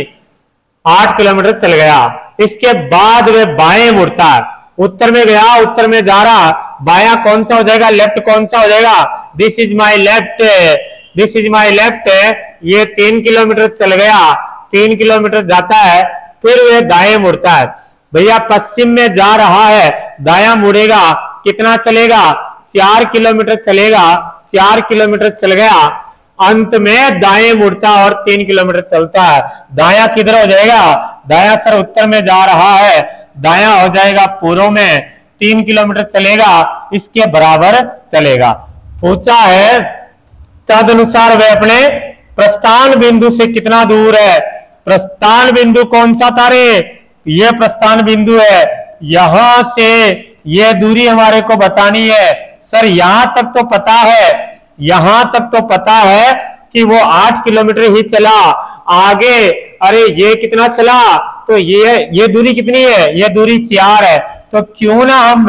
8 किलोमीटर चल गया। इसके बाद वे बाएं मुड़ता है, उत्तर में गया, उत्तर में जा रहा, बायां कौन सा हो जाएगा, लेफ्ट कौन सा हो जाएगा, this is my left, this is my left. ये 3 किलोमीटर चल गया, 3 किलोमीटर जाता है, फिर वे दाएं मुड़ता है। भैया पश्चिम में जा रहा है, दायां मुड़ेगा, कितना चलेगा, 4 किलोमीटर चलेगा, 4 किलोमीटर चल गया, अंत में दाएं मुड़ता और 3 किलोमीटर चलता है। दायां किधर हो जाएगा, दायां सर उत्तर में जा रहा है, दायां हो जाएगा पूर्व में, 3 किलोमीटर चलेगा, इसके बराबर चलेगा। पूछा है तदनुसार वह अपने प्रस्थान बिंदु से कितना दूर है। प्रस्थान बिंदु कौन सा तारे, ये प्रस्थान बिंदु है, यहां से ये दूरी हमारे को बतानी है। सर यहां तक तो पता है, यहां तक तो पता है कि वो 8 किलोमीटर ही चला, आगे अरे ये कितना चला, तो ये दूरी कितनी है, ये दूरी 4 है, तो क्यों ना हम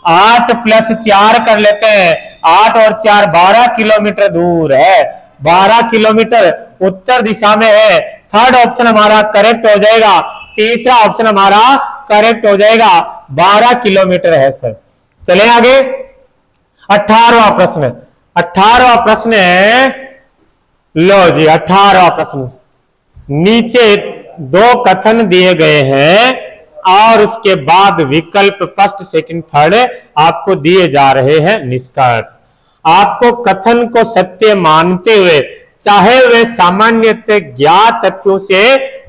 8 + 4 कर लेते हैं। 8 और 4 12 किलोमीटर दूर है, 12 किलोमीटर उत्तर दिशा में है। थर्ड ऑप्शन हमारा करेक्ट हो जाएगा, तीसरा ऑप्शन हमारा करेक्ट हो जाएगा, 12 किलोमीटर है सर। चले आगे 18वां प्रश्न। 18वां प्रश्न है, लो जी 18वां प्रश्न, नीचे 2 कथन दिए गए हैं और उसके बाद विकल्प फर्स्ट सेकंड थर्ड आपको दिए जा रहे हैं। निष्कर्ष, आपको कथन को सत्य मानते हुए, चाहे वे सामान्यतः ज्ञात तथ्यों से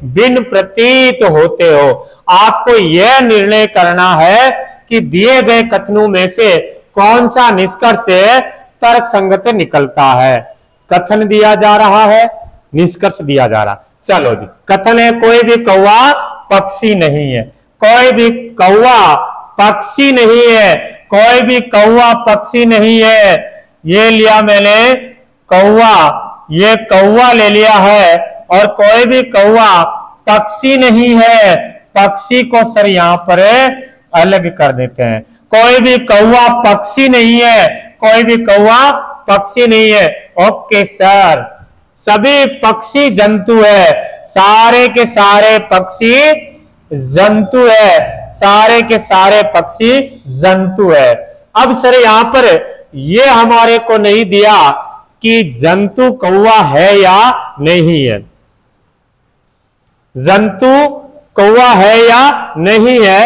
भिन्न प्रतीत होते हो, आपको यह निर्णय करना है कि दिए गए कथनों में से कौन सा निष्कर्ष तर्क संगत निकलता है। कथन दिया जा रहा है, निष्कर्ष दिया जा रहा। चलो जी, कथन है कोई भी कौवा पक्षी नहीं है, कोई भी कौवा पक्षी नहीं है, कोई भी कौवा पक्षी नहीं है। ये लिया मैंने कौवा, ये कौवा ले लिया है, और कोई भी कौवा पक्षी नहीं है, पक्षी को सर यहां पर अलग कर देते हैं। कोई भी कौवा पक्षी नहीं है, कोई भी कौवा पक्षी नहीं है। ओके सर, सभी पक्षी जंतु है, सारे के सारे पक्षी जंतु है, सारे के सारे पक्षी जंतु है। अब सर यहां पर ये हमारे को नहीं दिया कि जंतु कौवा है या नहीं है, जंतु कौवा है या नहीं है।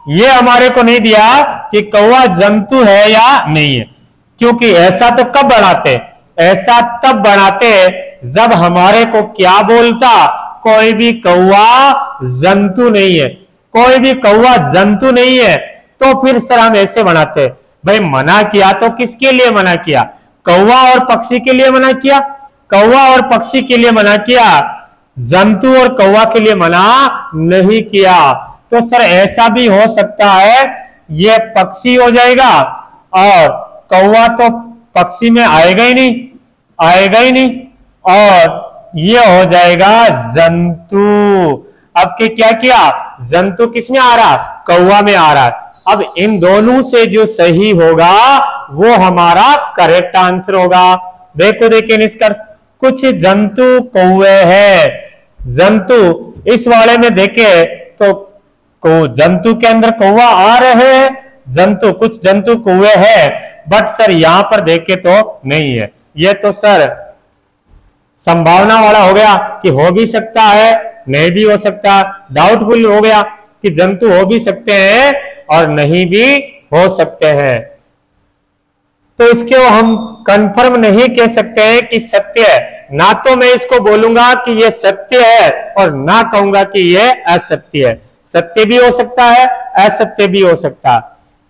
ये हमारे को नहीं दिया कि कौवा जंतु है या नहीं है, क्योंकि ऐसा तो कब बनाते, ऐसा तब बनाते जब हमारे को क्या बोलता, कोई भी कौवा जंतु नहीं है, कोई भी कौवा जंतु नहीं है, तो फिर सर हम ऐसे बनाते। भाई मना किया तो किसके लिए मना किया, कौवा और पक्षी के लिए मना किया, कौवा और पक्षी के लिए मना किया, जंतु और कौवा के लिए मना नहीं किया। तो सर ऐसा भी हो सकता है ये पक्षी हो जाएगा और कौवा तो पक्षी में आएगा ही नहीं, आएगा ही नहीं, और ये हो जाएगा जंतु। अब के क्या किया, जंतु किस में आ रहा, कौवा में आ रहा। अब इन दोनों से जो सही होगा वो हमारा करेक्ट आंसर होगा। देखो देखिए निष्कर्ष, कुछ जंतु कौवे है, जंतु इस वाले में देखे तो जंतु के अंदर कौवा आ रहे हैं, जंतु कुछ जंतु कौवे है, बट सर यहां पर देखे तो नहीं है। ये तो सर संभावना वाला हो गया कि हो भी सकता है, नहीं भी हो सकता, डाउटफुल हो गया कि जंतु हो भी सकते हैं और नहीं भी हो सकते हैं। तो इसके हम कंफर्म नहीं कह सकते हैं कि सत्य है, ना तो मैं इसको बोलूंगा कि ये सत्य है और ना कहूंगा कि ये असत्य है। सत्य भी हो सकता है, असत्य भी हो सकता है,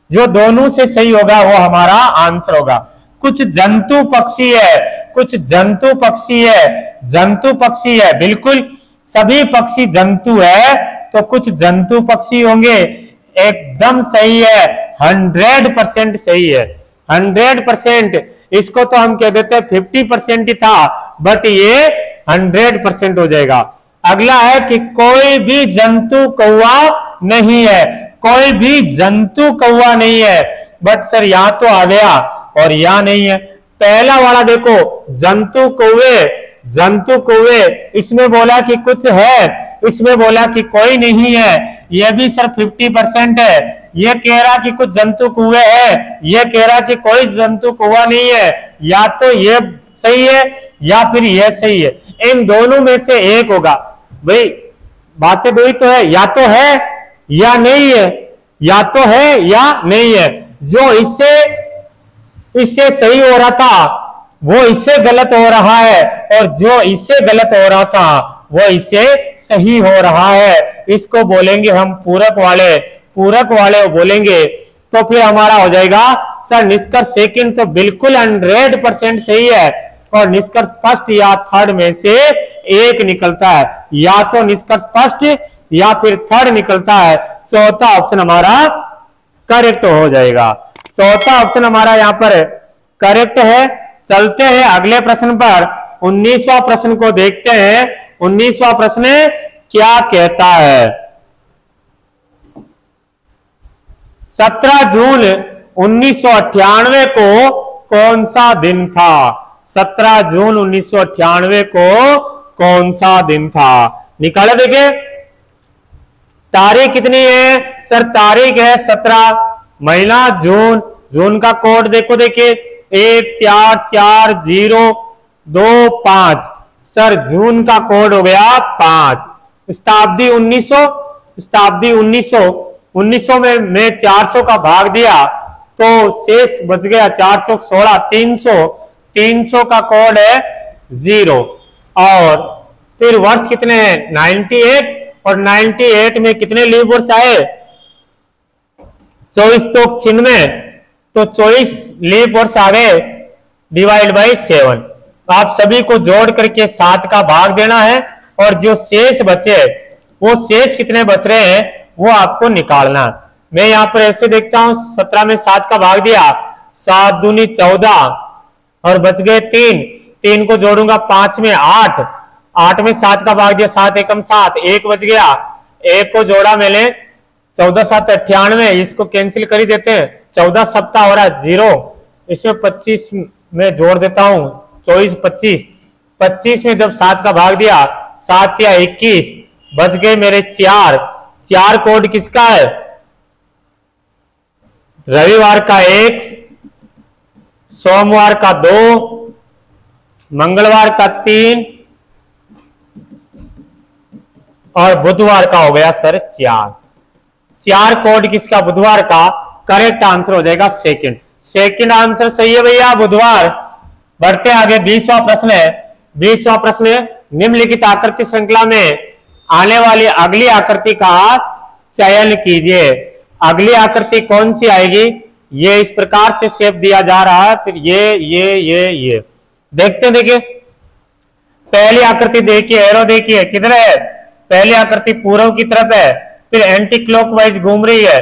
जो दोनों से सही होगा वो हमारा आंसर होगा। कुछ जंतु पक्षी है, कुछ जंतु पक्षी है, जंतु पक्षी है, बिल्कुल सभी पक्षी जंतु है, तो कुछ जंतु पक्षी होंगे। एकदम सही है, 100% सही है, 100%। इसको तो हम कह देते हैं 50% ही था, बट ये 100% हो जाएगा। अगला है कि कोई भी जंतु कौवा नहीं है, कोई भी जंतु कौवा नहीं है, बट सर यहां तो आ गया और यहां नहीं है। पहला वाला देखो जंतु कौवे, इसमें बोला कि कुछ है, इसमें बोला कि कोई नहीं है, यह भी सर 50% है। यह कह रहा कि कुछ जंतु कौवे है, यह कह रहा कि कोई जंतु कौवा नहीं है। या तो ये सही है या फिर यह सही है, इन दोनों में से एक होगा। भाई बातें दो ही तो है, या तो है या नहीं है, या तो है या नहीं है। जो इससे सही हो रहा था वो इससे गलत हो रहा है, और जो इससे गलत हो रहा था वो इससे सही हो रहा है। इसको बोलेंगे हम पूरक वाले बोलेंगे। तो फिर हमारा हो जाएगा सर निष्कर्ष सेकंड तो बिल्कुल 100% सही है, और निष्कर्ष फर्स्ट या थर्ड में से एक निकलता है, या तो निष्कर्ष फर्स्ट या फिर थर्ड निकलता है। चौथा ऑप्शन हमारा करेक्ट हो जाएगा। चौथा ऑप्शन हमारा यहां पर करेक्ट है। चलते हैं अगले प्रश्न पर। 19वां प्रश्न को देखते हैं। 19वां प्रश्न क्या कहता है? 17 जून 1998 को कौन सा दिन था? 17 जून 1998 को कौन सा दिन था? निकाला देखिए। तारीख कितनी है सर? तारीख है 17, महीना जून का कोड देखो, देखिए 144025। सर जून का कोड हो गया 5। शताब्दी 1900 में मैं 400 का भाग दिया तो शेष बच गया 4 चौक 16, 300 का कोड है 0। और फिर वर्ष कितने हैं? 98, और 98 में कितने लीप वर्ष आए? 24 चौक 96, तो 24 लीप वर्ष आ गए, डिवाइड बाई 7। आप सभी को जोड़ करके 7 का भाग देना है, और जो शेष बचे वो शेष कितने बच रहे हैं वो आपको निकालना। मैं यहां पर ऐसे देखता हूं, 17 में 7 का भाग दिया, 7 दूनी 14, और बच गए 3 को जोड़ूंगा 5 में 8 में 7 का भाग दिया, 7 एकम 7, 1 बच गया, 1 को जोड़ा मैंने 14 7 98, इसको कैंसिल कर ही देते हैं, 14 सप्ताह हो रहा है 0, इसमें 25 में जोड़ देता हूं, 24 25 में जब 7 का भाग दिया, 7 या 21, बच गए मेरे 4 कोड किसका है? रविवार का 1, सोमवार का 2, मंगलवार का 3 और बुधवार का हो गया सर 4 कोड किसका? बुधवार का। करेक्ट आंसर हो जाएगा सेकंड आंसर सही है भैया, बुधवार। बढ़ते आगे 20वां प्रश्न है। 20वां प्रश्न, निम्नलिखित आकृति श्रृंखला में आने वाली अगली आकृति का चयन कीजिए। अगली आकृति कौन सी आएगी? ये इस प्रकार से शेप दिया जा रहा है, फिर ये देखते देखिए। पहली आकृति देखिए, एरो देखिए किधर है? पहली आकृति पूर्व की तरफ है, फिर एंटी क्लॉकवाइज घूम रही है,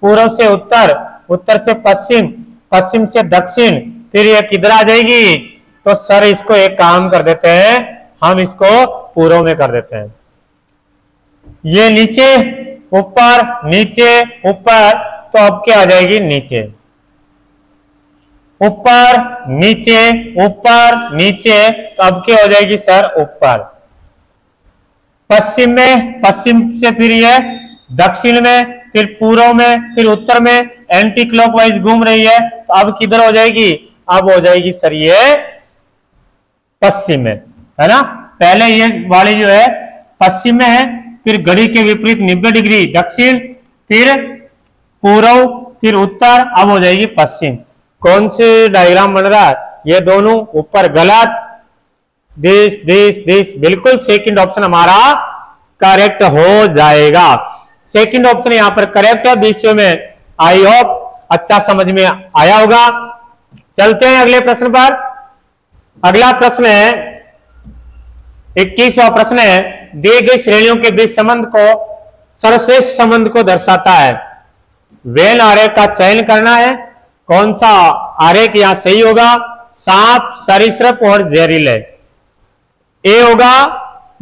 पूर्व से उत्तर, उत्तर से पश्चिम, पश्चिम से दक्षिण, फिर ये किधर आ जाएगी? तो सर इसको एक काम कर देते हैं, हम इसको पूर्व में कर देते हैं। ये नीचे ऊपर नीचे ऊपर, तो अब क्या आ जाएगी? नीचे ऊपर नीचे, तो अब क्या हो जाएगी सर? ऊपर। पश्चिम में, पश्चिम से फिर ये दक्षिण में, फिर पूर्व में, फिर उत्तर में, एंटी क्लॉकवाइज घूम रही है, तो अब किधर हो जाएगी? अब हो जाएगी सर ये पश्चिम में, है ना। पहले ये वाली जो है पश्चिम में है, फिर घड़ी के विपरीत 90 डिग्री दक्षिण, फिर पूर्व, फिर उत्तर, अब हो जाएगी पश्चिम। कौन से डायग्राम बन रहा है? ये दोनों ऊपर गलत, दिस बिल्कुल सेकंड ऑप्शन हमारा करेक्ट हो जाएगा। सेकंड ऑप्शन यहां पर करेक्ट है 20 में। आई होप अच्छा समझ में आया होगा। चलते हैं अगले प्रश्न पर। अगला प्रश्न है 21वां प्रश्न है, दिए गए श्रेणियों के बीच संबंध को, सर्वश्रेष्ठ संबंध को दर्शाता है। वेन आरेख का चयन करना है। कौन सा आरेख यहां सही होगा? सांप, सरीसृप और जहरीले। ए होगा,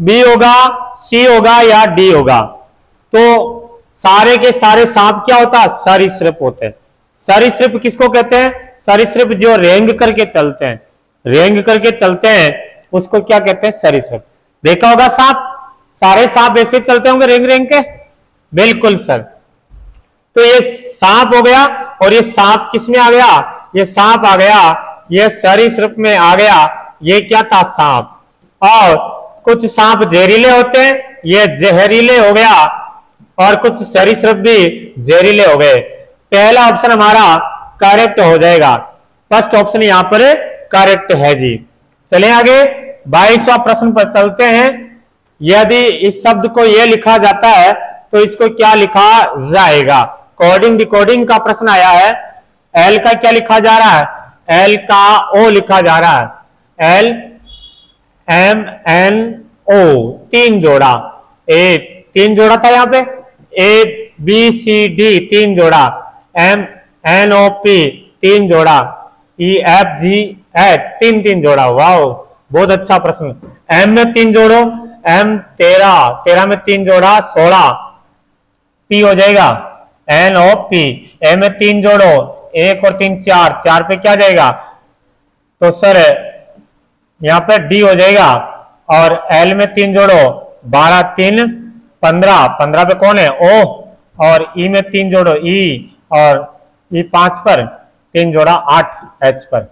बी होगा, सी होगा या डी होगा। तो सारे के सारे सांप क्या होता है? सरीसृप होते हैं। सरीसृप किसको कहते हैं? सरीसृप जो रेंग करके चलते हैं, रेंग करके चलते हैं उसको क्या कहते हैं? सरीसृप। देखा होगा सांप, सारे सांप ऐसे चलते होंगे रेंग रेंग के, बिल्कुल सर। तो ये सांप हो गया, और ये सांप किस में आ गया? ये सांप आ गया, ये सरीसृप में आ गया। ये क्या था? सांप। और कुछ सांप जहरीले होते हैं, ये जहरीले हो गया, और कुछ सरीसृप भी जहरीले हो गए। पहला ऑप्शन हमारा करेक्ट हो जाएगा। फर्स्ट ऑप्शन यहां पर करेक्ट है जी। चले आगे 22वां प्रश्न पर चलते हैं। यदि इस शब्द को यह लिखा जाता है तो इसको क्या लिखा जाएगा? कोडिंग डिकोडिंग का प्रश्न आया है। एल का क्या लिखा जा रहा है? एल का ओ लिखा जा रहा है। एल एम एन ओ, तीन जोड़ा। ए तीन जोड़ा था यहाँ पे, ए बी सी डी तीन जोड़ा, एम एन ओ पी तीन जोड़ा, ई एफ जी एच तीन तीन जोड़ा। वाह, बहुत अच्छा प्रश्न। एम में तीन जोड़ो, एम 13, 13 में तीन जोड़ा 16, पी हो जाएगा एन ओ पी। ए में तीन जोड़ो, एक और तीन चार, चार पे क्या जाएगा? तो सर यहाँ पे डी हो जाएगा। और एल में तीन जोड़ो, 12 3 15, 15 पे कौन है? ओ। और ई में तीन जोड़ो, ई, और ई 5 पर तीन जोड़ा 8 एच पर।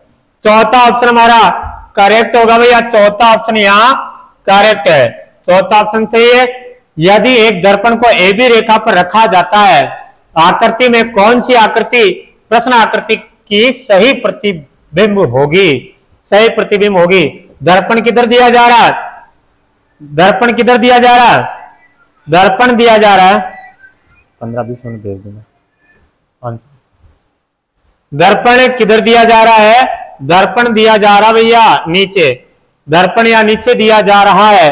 चौथा ऑप्शन हमारा करेक्ट होगा भैया। चौथा ऑप्शन यहाँ करेक्ट है। चौथा ऑप्शन सही है। यदि एक दर्पण को ए बी रेखा पर रखा जाता है, आकृति में कौन सी आकृति प्रश्न आकृति की सही प्रतिबिंब होगी? सही प्रतिबिंब होगी। दर्पण किधर दिया जा रहा है? दर्पण किधर दिया जा रहा है? दर्पण दिया जा रहा है, 15-20 मिनट भेज दूंगा। दर्पण किधर दिया जा रहा है? दर्पण दिया जा रहा भैया नीचे। दर्पण या नीचे दिया जा रहा है,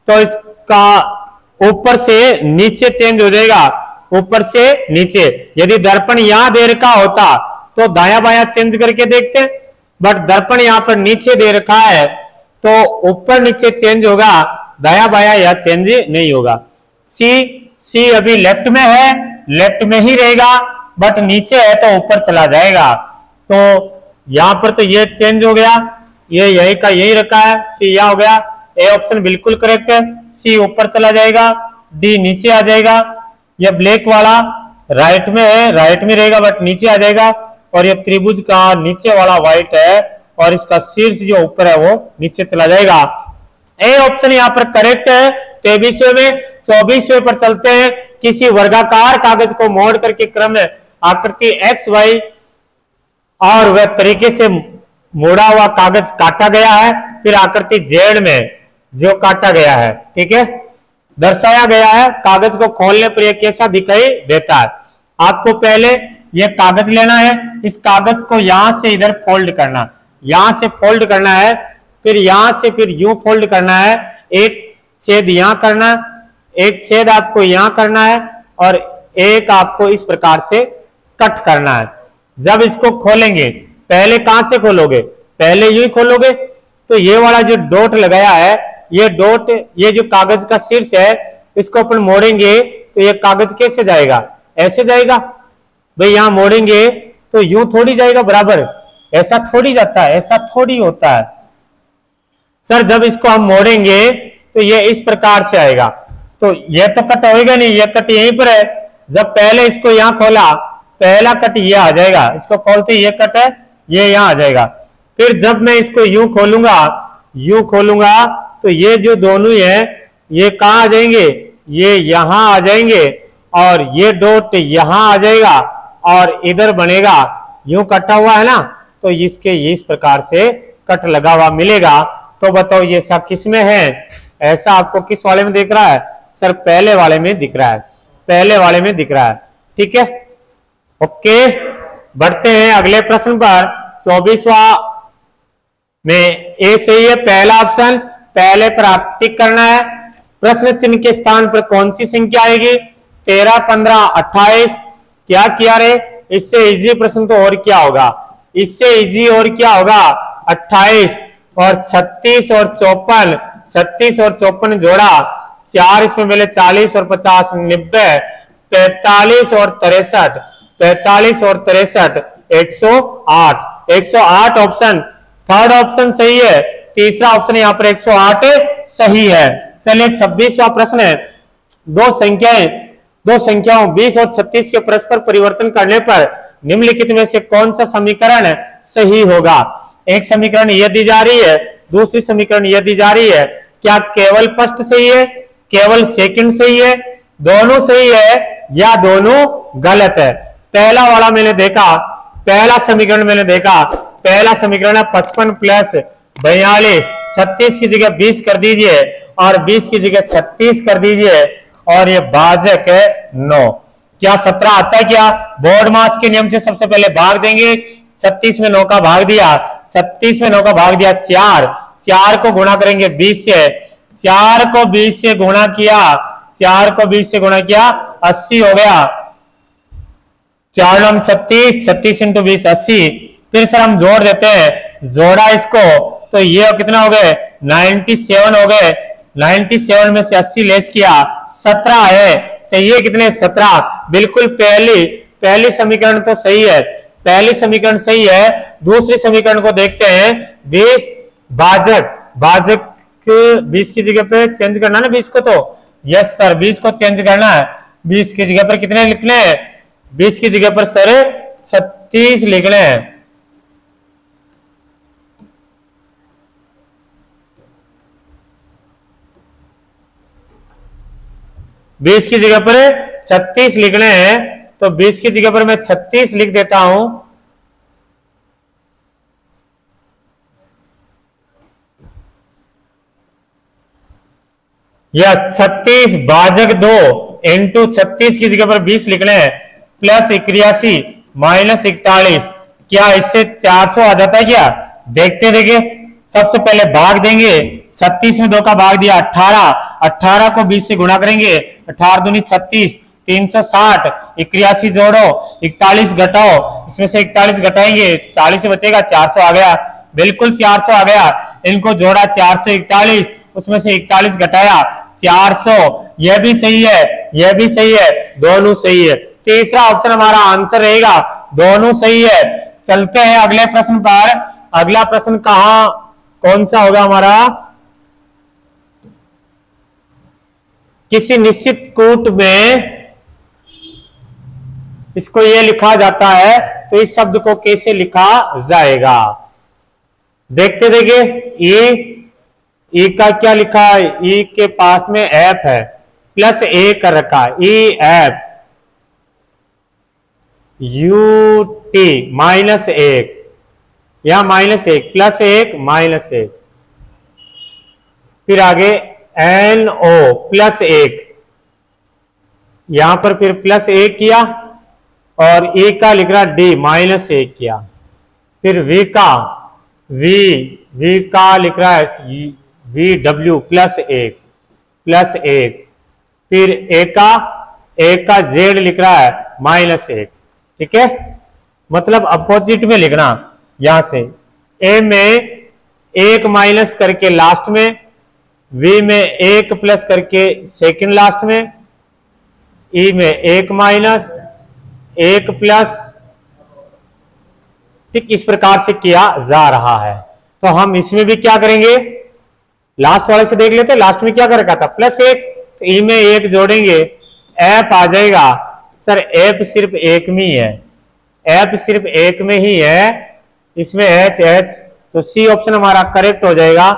तो इसका ऊपर से नीचे चेंज हो जाएगा, ऊपर से नीचे। यदि दर्पण यहां दे रखा होता तो दाया बाया चेंज करके देखते, बट दर्पण यहां पर नीचे दे रखा है तो ऊपर नीचे चेंज होगा, दाया बाया या चेंज नहीं होगा। सी अभी लेफ्ट में है, लेफ्ट में ही रहेगा, बट नीचे है तो ऊपर चला जाएगा। तो यहां पर तो ये चेंज हो गया, ये यही का यही रखा है, सी यहां हो गया। ए ऑप्शन बिल्कुल करेक्ट है, सी ऊपर चला जाएगा, डी नीचे आ जाएगा। ये ब्लैक वाला राइट में है, राइट में रहेगा बट नीचे आ जाएगा। और ये त्रिभुज का नीचे वाला व्हाइट है और इसका शीर्ष जो ऊपर है वो नीचे चला जाएगा। ए ऑप्शन यहाँ पर करेक्ट है। 23वें में 24वें पर चलते हैं। किसी वर्गाकार कागज को मोड़ करके क्रम में आकृति एक्स वाई और वह तरीके से मोड़ा हुआ कागज काटा गया है, फिर आकृति जेड में जो काटा गया है, ठीक है, दर्शाया गया है। कागज को खोलने पर यह कैसा दिखाई देता है? आपको पहले यह कागज लेना है, इस कागज को यहां से इधर फोल्ड करना, यहां से फोल्ड करना है, फिर यहां से फिर यूं फोल्ड करना है, एक छेद यहां करना, एक छेद आपको यहां करना है और एक आपको इस प्रकार से कट करना है। जब इसको खोलेंगे, पहले कहां से खोलोगे? पहले यूं ही खोलोगे। तो ये वाला जो डॉट लगाया है, ये डॉट, ये जो कागज का शीर्ष है, इसको अपन मोड़ेंगे तो ये कागज कैसे जाएगा? ऐसे जाएगा भाई। यहां मोड़ेंगे तो यूं थोड़ी जाएगा बराबर, ऐसा थोड़ी जाता है, ऐसा थोड़ी होता है सर। जब इसको हम मोड़ेंगे तो ये इस प्रकार से आएगा। तो ये तो कट होएगा नहीं, ये कट यहीं पर है। जब पहले इसको यहां खोला, पहला कट ये आ जाएगा, इसको खोलते ये कट है, ये यहां आ जाएगा। फिर जब मैं इसको यूं खोलूंगा तो ये जो दोनों है ये कहां आ जाएंगे? ये यहां आ जाएंगे और ये डॉट यहां आ जाएगा और इधर बनेगा, यूं कटा हुआ है ना, तो इसके इस प्रकार से कट लगा हुआ मिलेगा। तो बताओ ये सब किस में है? ऐसा आपको किस वाले में दिख रहा है? सर पहले वाले में दिख रहा है, पहले वाले में दिख रहा है, ठीक है, ओके। बढ़ते हैं अगले प्रश्न पर। 24वां में ए सही है, पहला ऑप्शन, पहले पर आप टिक करना है। प्रश्न चिन्ह के स्थान पर कौन सी संख्या आएगी? 13, 15, 28। क्या किया रे? इससे इजी प्रश्न तो और क्या होगा? इससे इजी और क्या होगा? 28 और 36 और 54, 36 और 54 जोड़ा 4 इसमें मिले 40 और 50 90, 45 और 63, 45 और 63 108, 108 ऑप्शन, थर्ड ऑप्शन सही है, तीसरा ऑप्शन यहाँ पर 108 सही है। चलिए 26वां प्रश्न है, दो संख्याओं 20 और 36 के परस्पर परिवर्तन करने पर निम्नलिखित में से कौन सा समीकरण सही होगा। एक समीकरण यह दी जा रही है, दूसरी समीकरण यह दी जा रही है, क्या केवल फर्स्ट सही है, केवल सेकंड सही है, दोनों सही है या दोनों गलत है। पहला वाला मैंने देखा, पहला समीकरण मैंने देखा, पहला समीकरण है 55 प्लस 42, 36 की जगह 20 कर दीजिए और 20 की जगह 36 कर दीजिए और ये भाजक है 9। क्या 17 आता है क्या? बोर्ड मास के नियम से सबसे पहले भाग देंगे, 36 में 9 का भाग दिया, 36 में 9 का भाग दिया 4, 4 को गुणा करेंगे 20 से, 4 को 20 से गुणा किया, 4 को 20 से गुणा किया 80 हो गया, 4 9 36, 36 इंटू 20 80। फिर सर हम जोड़ देते हैं, जोड़ा इसको तो ये कितना हो गए 97 हो गए, 97 में से 80 लेस किया 17 है, चाहिए कितने 17। बिल्कुल पहली समीकरण तो सही है, पहली समीकरण सही है। दूसरी समीकरण को देखते हैं, 20 भाजक 20 की जगह पे चेंज करना ना 20 को, तो यस सर 20 को चेंज करना है, 20 की जगह पर कितने लिखने हैं, 20 की जगह पर सर 36 लिखने हैं। बीस की जगह पर 36 लिखने हैं, तो 20 की जगह पर मैं 36 लिख देता हूं। यस 36 भाजक 2 इंटू 36 की जगह पर 20 लिखने हैं, प्लस 81 माइनस 41, क्या इससे 400 आ जाता है क्या? देखते देखिए, सबसे पहले भाग देंगे, 36 में 2 का भाग दिया 18, 18 को 20 से गुणा करेंगे, 18 दूनी 36, 360, 81 जोड़ो 41 घटाओ, इसमें से 41 घटाएंगे 40 से बचेगा 400 आ गया, बिल्कुल 400 आ गया। इनको जोड़ा 441, उसमें से 41 घटाया 400, यह भी सही है, यह भी सही है, दोनों सही है। तीसरा ऑप्शन हमारा आंसर रहेगा, दोनों सही है। चलते हैं अगले प्रश्न पर। अगला प्रश्न कौन सा होगा हमारा? किसी निश्चित कूट में इसको ये लिखा जाता है, तो इस शब्द को कैसे लिखा जाएगा? देखते देखिए, ई का क्या लिखा है, ई के पास में एफ है, प्लस ए कर रखा है, E F U T minus 1, यहां -1 प्लस 1 -1, फिर आगे एन ओ प्लस 1, यहां पर फिर प्लस 1 किया और ए का लिख रहा डी -1 किया, फिर वी का लिख रहा है वी डब्ल्यू प्लस 1, फिर ए का जेड लिख रहा है -1, ठीक है। मतलब अपोजिट में लिखना, यहां से ए में 1 माइनस करके लास्ट में, वी में 1 प्लस करके सेकंड लास्ट में, ई में 1 माइनस 1 प्लस, ठीक इस प्रकार से किया जा रहा है। तो हम इसमें भी क्या करेंगे, लास्ट वाले से देख लेते हैं, लास्ट में क्या कर रखा था +1, तो ई में 1 जोड़ेंगे, एफ आ जाएगा। सर एफ सिर्फ एक में ही है, एफ सिर्फ एक में ही है, इसमें एच, तो सी ऑप्शन हमारा करेक्ट हो जाएगा।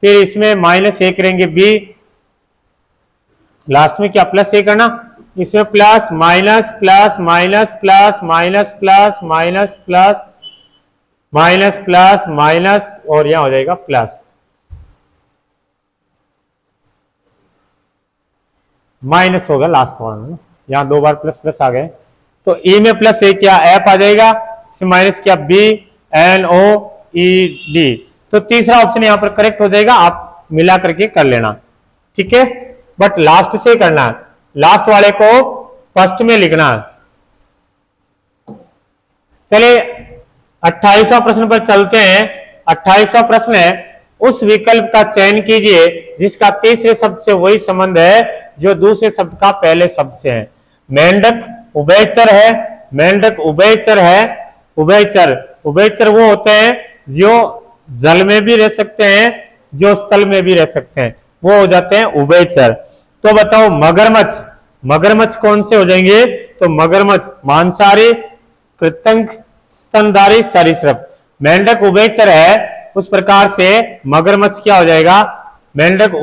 फिर इसमें -1 करेंगे बी, लास्ट में क्या +1 करना, इसमें plus minus plus minus plus minus plus minus plus minus plus minus और यहां हो जाएगा प्लस, माइनस होगा लास्ट वन, यहां 2 बार प्लस प्लस आ गए। तो ई में +1 क्या एफ आ जाएगा, इसमें माइनस क्या B N O E D, तो तीसरा ऑप्शन यहां पर करेक्ट हो जाएगा। आप मिला करके कर लेना, ठीक है, बट लास्ट से करना है, लास्ट वाले को फर्स्ट में लिखना है। चलिए 28वां प्रश्न पर चलते हैं। 28वां प्रश्न है, उस विकल्प का चयन कीजिए जिसका तीसरे शब्द से वही संबंध है जो दूसरे शब्द का पहले शब्द से है। मेंढक उभयचर है, मेंढक उभयचर है। उभयचर वो होते हैं जो जल में भी रह सकते हैं, जो स्थल में भी रह सकते हैं, वो हो जाते हैं उभयचर। तो बताओ मगरमच्छ कौन से हो जाएंगे? तो मगरमच्छ मांसाहारी, कृंतक, स्तनधारी, सरीसृप। मेंढक उभयचर है, उस प्रकार से मगरमच्छ क्या हो जाएगा? मेंढक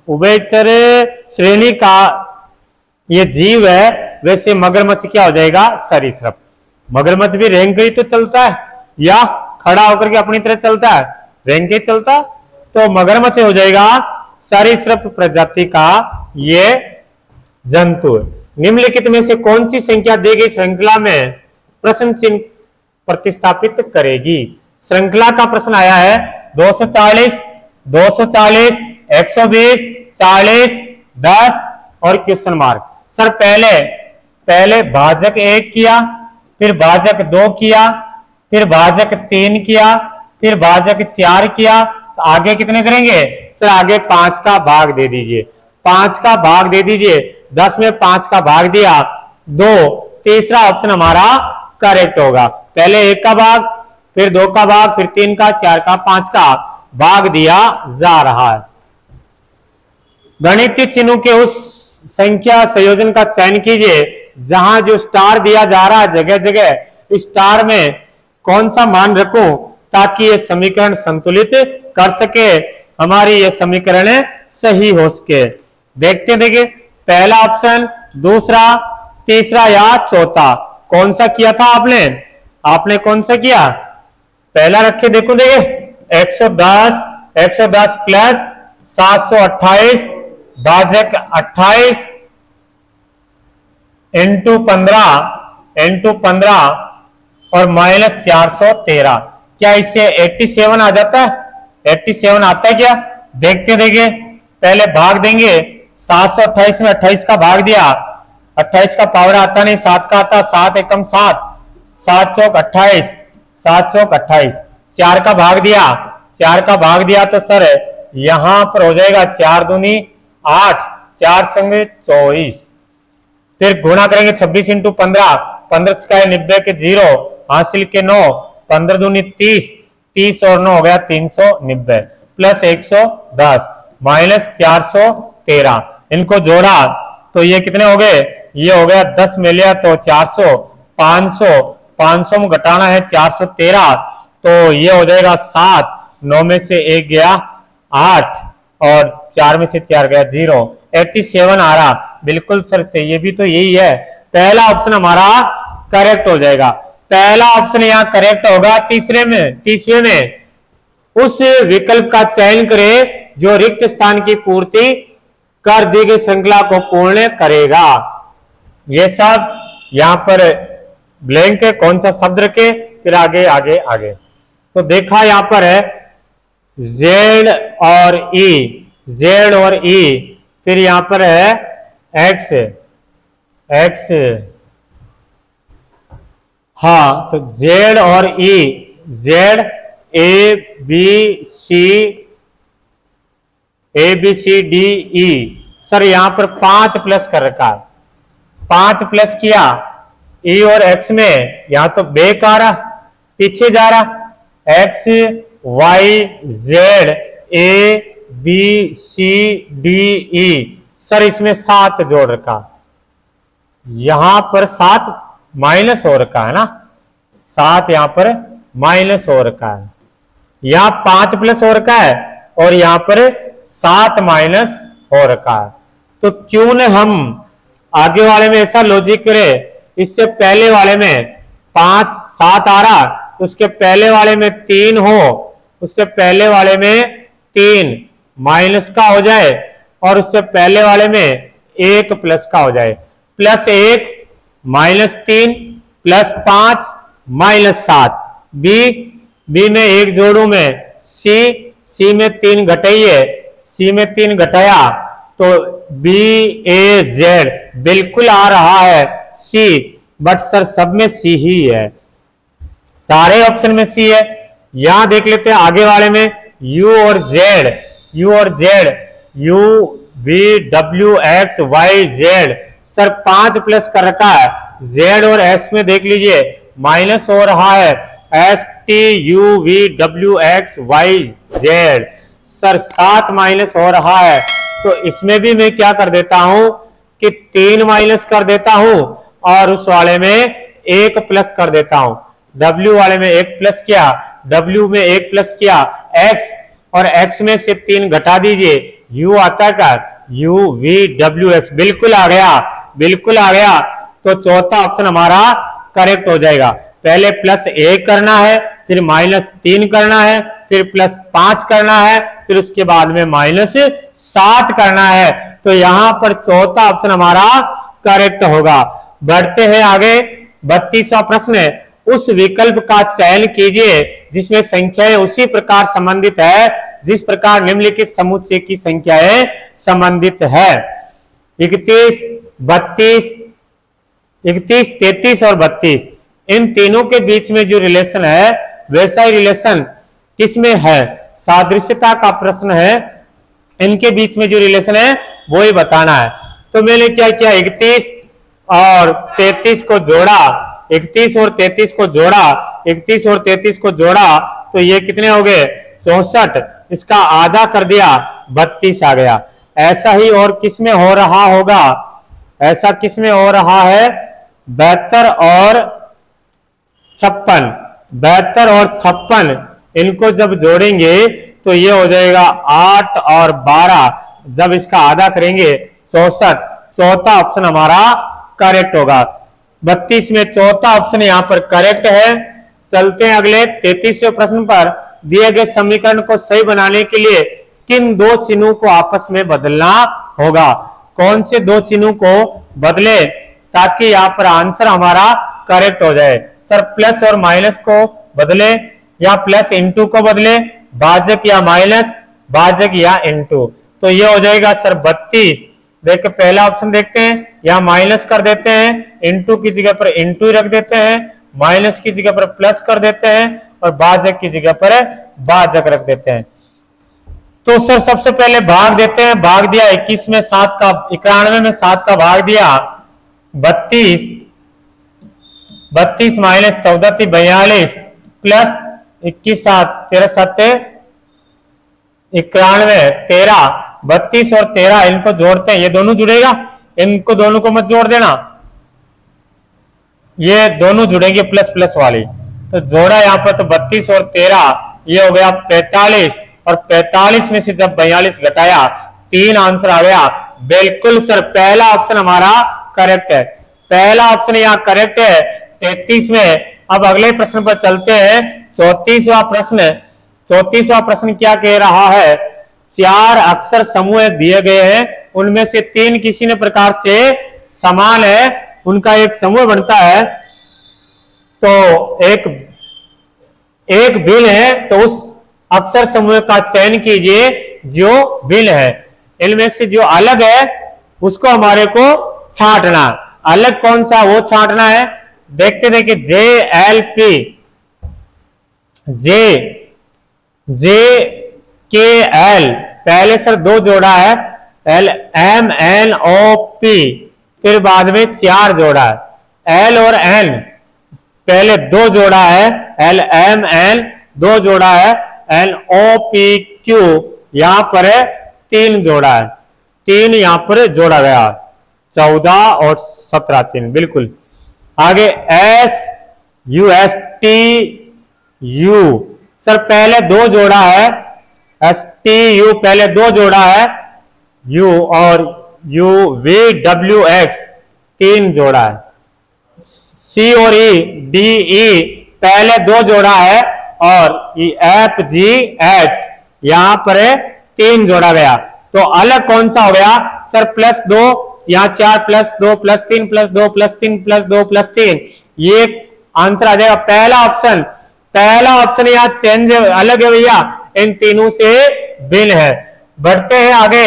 उभयचर श्रेणी का ये जीव है, वैसे मगरमच्छ क्या हो जाएगा? सरीसृप। मगरमच्छ भी रेंग के ही तो चलता है या खड़ा होकर के अपनी तरह चलता है? रेंग के चलता, तो मगरमच्छ हो जाएगा सरीसृप प्रजाति का ये जंतु। निम्नलिखित में से कौन सी संख्या दी गई श्रृंखला में प्रश्न चिन्ह प्रतिस्थापित करेगी? श्रृंखला का प्रश्न आया है 240, 120, 40, 10 और क्वेश्चन मार्क। सर पहले भाजक 1 किया, फिर भाजक 2 किया, फिर भाजक 3 किया, फिर भाजक 4 किया, तो आगे कितने करेंगे? सर आगे 5 का भाग दे दीजिए, 5 का भाग दे दीजिए। 10 में 5 का भाग दिया 2, तीसरा ऑप्शन हमारा करेक्ट होगा। पहले 1 का भाग, फिर 2 का भाग, फिर 3 का, 4 का, 5 का भाग दिया जा रहा है। गणितीय चिन्हों के उस संख्या संयोजन का चयन कीजिए जहां जो स्टार दिया जा रहा है जगह जगह स्टार में कौन सा मान रखूं ताकि ये समीकरण संतुलित कर सके, हमारी ये समीकरण सही हो सके। देखिए पहला ऑप्शन, दूसरा, तीसरा या चौथा, कौन सा किया था आपने कौन सा किया? पहला रखे, देखो 110 प्लस 728 भाजक 28 इंटू 15 और माइनस 413। क्या इससे 87 आ जाता है? 87 आता है क्या? देखिए पहले भाग देंगे। 728 में 28 का भाग दिया, 28 का पावर आता नहीं, 7 का आता, 7 एकम 7, 7 चौक 28, 7 चौक 28। 4 का भाग दिया, 4 का भाग दिया तो सर यहां पर हो जाएगा 4 दूनी 8, 4 संगे 24। फिर गुणा करेंगे 26 इंटू 15, 15 का 90 के 0, हासिल के 9, 15 दूनी 30, 30 और 9 हो गया 390 प्लस 110 माइनस 413। इनको जोड़ा तो ये कितने हो गए? ये हो गया 10 में लिया तो 400, 500 में घटाना है 413, तो ये हो जाएगा 7, 9 में से 1 गया 8 और 4 में से 4 गया 0, 87 आ रहा। बिल्कुल सर चाहिए भी तो यही है, पहला ऑप्शन हमारा करेक्ट हो जाएगा। पहला ऑप्शन यहाँ करेक्ट होगा। तीसरे में उस विकल्प का चयन करें जो रिक्त स्थान की पूर्ति कर दी गई श्रृंखला को पूर्ण करेगा। ये सब यहां पर ब्लैंक है, कौन सा शब्द रखे, फिर आगे आगे आगे। तो देखा यहां पर है जेड और ई, फिर यहां पर है एक्स, हाँ तो जेड और E, Z A B C D E. Sir यहां पर 5 प्लस कर रखा है, 5 प्लस किया ई और एक्स में, यहां तो बेकार पीछे जा रहा, X Y Z A B C D E. Sir इसमें 7 जोड़ रखा, यहां पर 7 माइनस हो रखा है ना, 7 यहां पर माइनस हो रखा है, यहां 5 प्लस हो रखा है और यहां पर 7 माइनस हो रखा है। तो क्यों न हम आगे वाले में ऐसा लॉजिक करें, इससे पहले वाले में 5 7 आ रहा, तो उसके पहले वाले में 3 हो, उससे पहले वाले में 3 माइनस का हो जाए और उससे पहले वाले में 1 प्लस का हो जाए, plus 1 minus 3 plus 5 minus 7। B में 1 जोड़ू में सी में 3 घटाइए, सी में 3 घटाया तो बी ए जेड बिल्कुल आ रहा है सी, बट सर सब में सी ही है, सारे ऑप्शन में सी है। यहां देख लेते हैं आगे वाले में u और z, u v w x y z। Sir 5 plus कर रखा है, z और s में देख लीजिए माइनस हो रहा है, s t u v w x y z। Sir 7 minus हो रहा है, तो इसमें भी मैं क्या कर देता हूं कि 3 माइनस कर देता हूं और उस वाले में 1 प्लस कर देता हूं। w वाले में 1 प्लस किया, w में 1 प्लस किया, x और x में से 3 घटा दीजिए, u आता है का u v w x। बिल्कुल आ गया, बिल्कुल आ गया। तो चौथा ऑप्शन हमारा करेक्ट हो जाएगा। पहले प्लस 1 करना है, फिर माइनस 3 करना है, फिर प्लस 5 करना है, फिर उसके बाद में माइनस 7 करना है। तो यहां पर चौथा ऑप्शन हमारा करेक्ट होगा। बढ़ते हैं आगे। 32वां प्रश्न है, उस विकल्प का चयन कीजिए जिसमें संख्याएं उसी प्रकार संबंधित है जिस प्रकार निम्नलिखित समुच्चय की संख्याएं संबंधित है। 31, 32, 31, 33 और 32, इन तीनों के बीच में जो रिलेशन है वैसा ही रिलेशन किसमें है? सादृश्यता का प्रश्न है, इनके बीच में जो रिलेशन है वो ही बताना है। तो मैंने क्या किया, 31 और 33 को जोड़ा, 31 और 33 को जोड़ा, 31 और 33 को जोड़ा, तो ये कितने हो गए? 64। इसका आधा कर दिया, 32 आ गया। ऐसा ही और किसमें हो रहा होगा? ऐसा किसमें हो रहा है? 72 और 56, 72 और 56 इनको जब जोड़ेंगे तो ये हो जाएगा 8 और 12, जब इसका आधा करेंगे 64। चौथा ऑप्शन हमारा करेक्ट होगा। 32 में चौथा ऑप्शन यहां पर करेक्ट है। चलते हैं अगले 33वें प्रश्न पर। दिए गए समीकरण को सही बनाने के लिए किन दो चिन्हों को आपस में बदलना होगा? कौन से दो चिन्हों को बदले ताकि यहाँ पर आंसर हमारा करेक्ट हो जाए? सर प्लस और माइनस को बदले या प्लस इंटू को बदले, भाजक या माइनस, भाजक या इंटू। तो ये हो जाएगा सर 32। देखिए पहला ऑप्शन देखते हैं, यहाँ माइनस कर देते हैं, इंटू की जगह पर इंटू रख देते हैं, माइनस की जगह पर प्लस कर देते हैं और भाजक की जगह पर भाजक रख देते हैं। तो सर सबसे पहले भाग देते हैं। भाग दिया 21 में 7 का, 91 में 7 का भाग दिया 32, 32 माइनस 14 थी 42 प्लस 21 7 13 7 91 13, 32 और 13 इनको जोड़ते हैं, ये दोनों जुड़ेगा, इनको दोनों को मत जोड़ देना, ये दोनों जुड़ेंगे प्लस प्लस वाली। तो जोड़ा यहाँ पर तो 32 और 13 ये हो गया 45 और 45 में से जब 42 घटाया 3 आंसर आ गया। बिल्कुल सर पहला ऑप्शन हमारा करेक्ट है, पहला ऑप्शन यहाँ करेक्ट है 33 में। अब अगले प्रश्न पर चलते हैं। 34वां प्रश्न, 34वां प्रश्न क्या कह रहा है? 4 अक्षर समूह दिए गए हैं, उनमें से 3 किसी न प्रकार से समान है, उनका एक समूह बनता है, तो एक भिन्न है, तो उस अक्षर समूह का चयन कीजिए जो भिन्न है। इनमें से जो अलग है उसको हमारे को छांटना। अलग कौन सा वो छांटना है? देखते देखिए JLP, JKL, पहले सर 2 जोड़ा है, LMNOP, फिर बाद में 4 जोड़ा है, L और N पहले 2 जोड़ा है, LMN 2 जोड़ा है, NOPQ यहां पर 3 जोड़ा है, 3 यहां पर जोड़ा गया, 14 और 17 3 बिल्कुल। आगे SUSTU सर पहले 2 जोड़ा है, STU पहले 2 जोड़ा है, U और UVWX 3 जोड़ा है, C और DE पहले 2 जोड़ा है और FGH यहां पर 3 जोड़ा गया। तो अलग कौन सा हो गया? सर प्लस 2, यहाँ 4 plus 2 plus 3 plus 2 plus 3 plus 2 plus 3, ये आंसर आ जाएगा पहला ऑप्शन। पहला ऑप्शन यहाँ चेंज अलग है भैया, इन तीनों से भिन्न है। बढ़ते हैं आगे।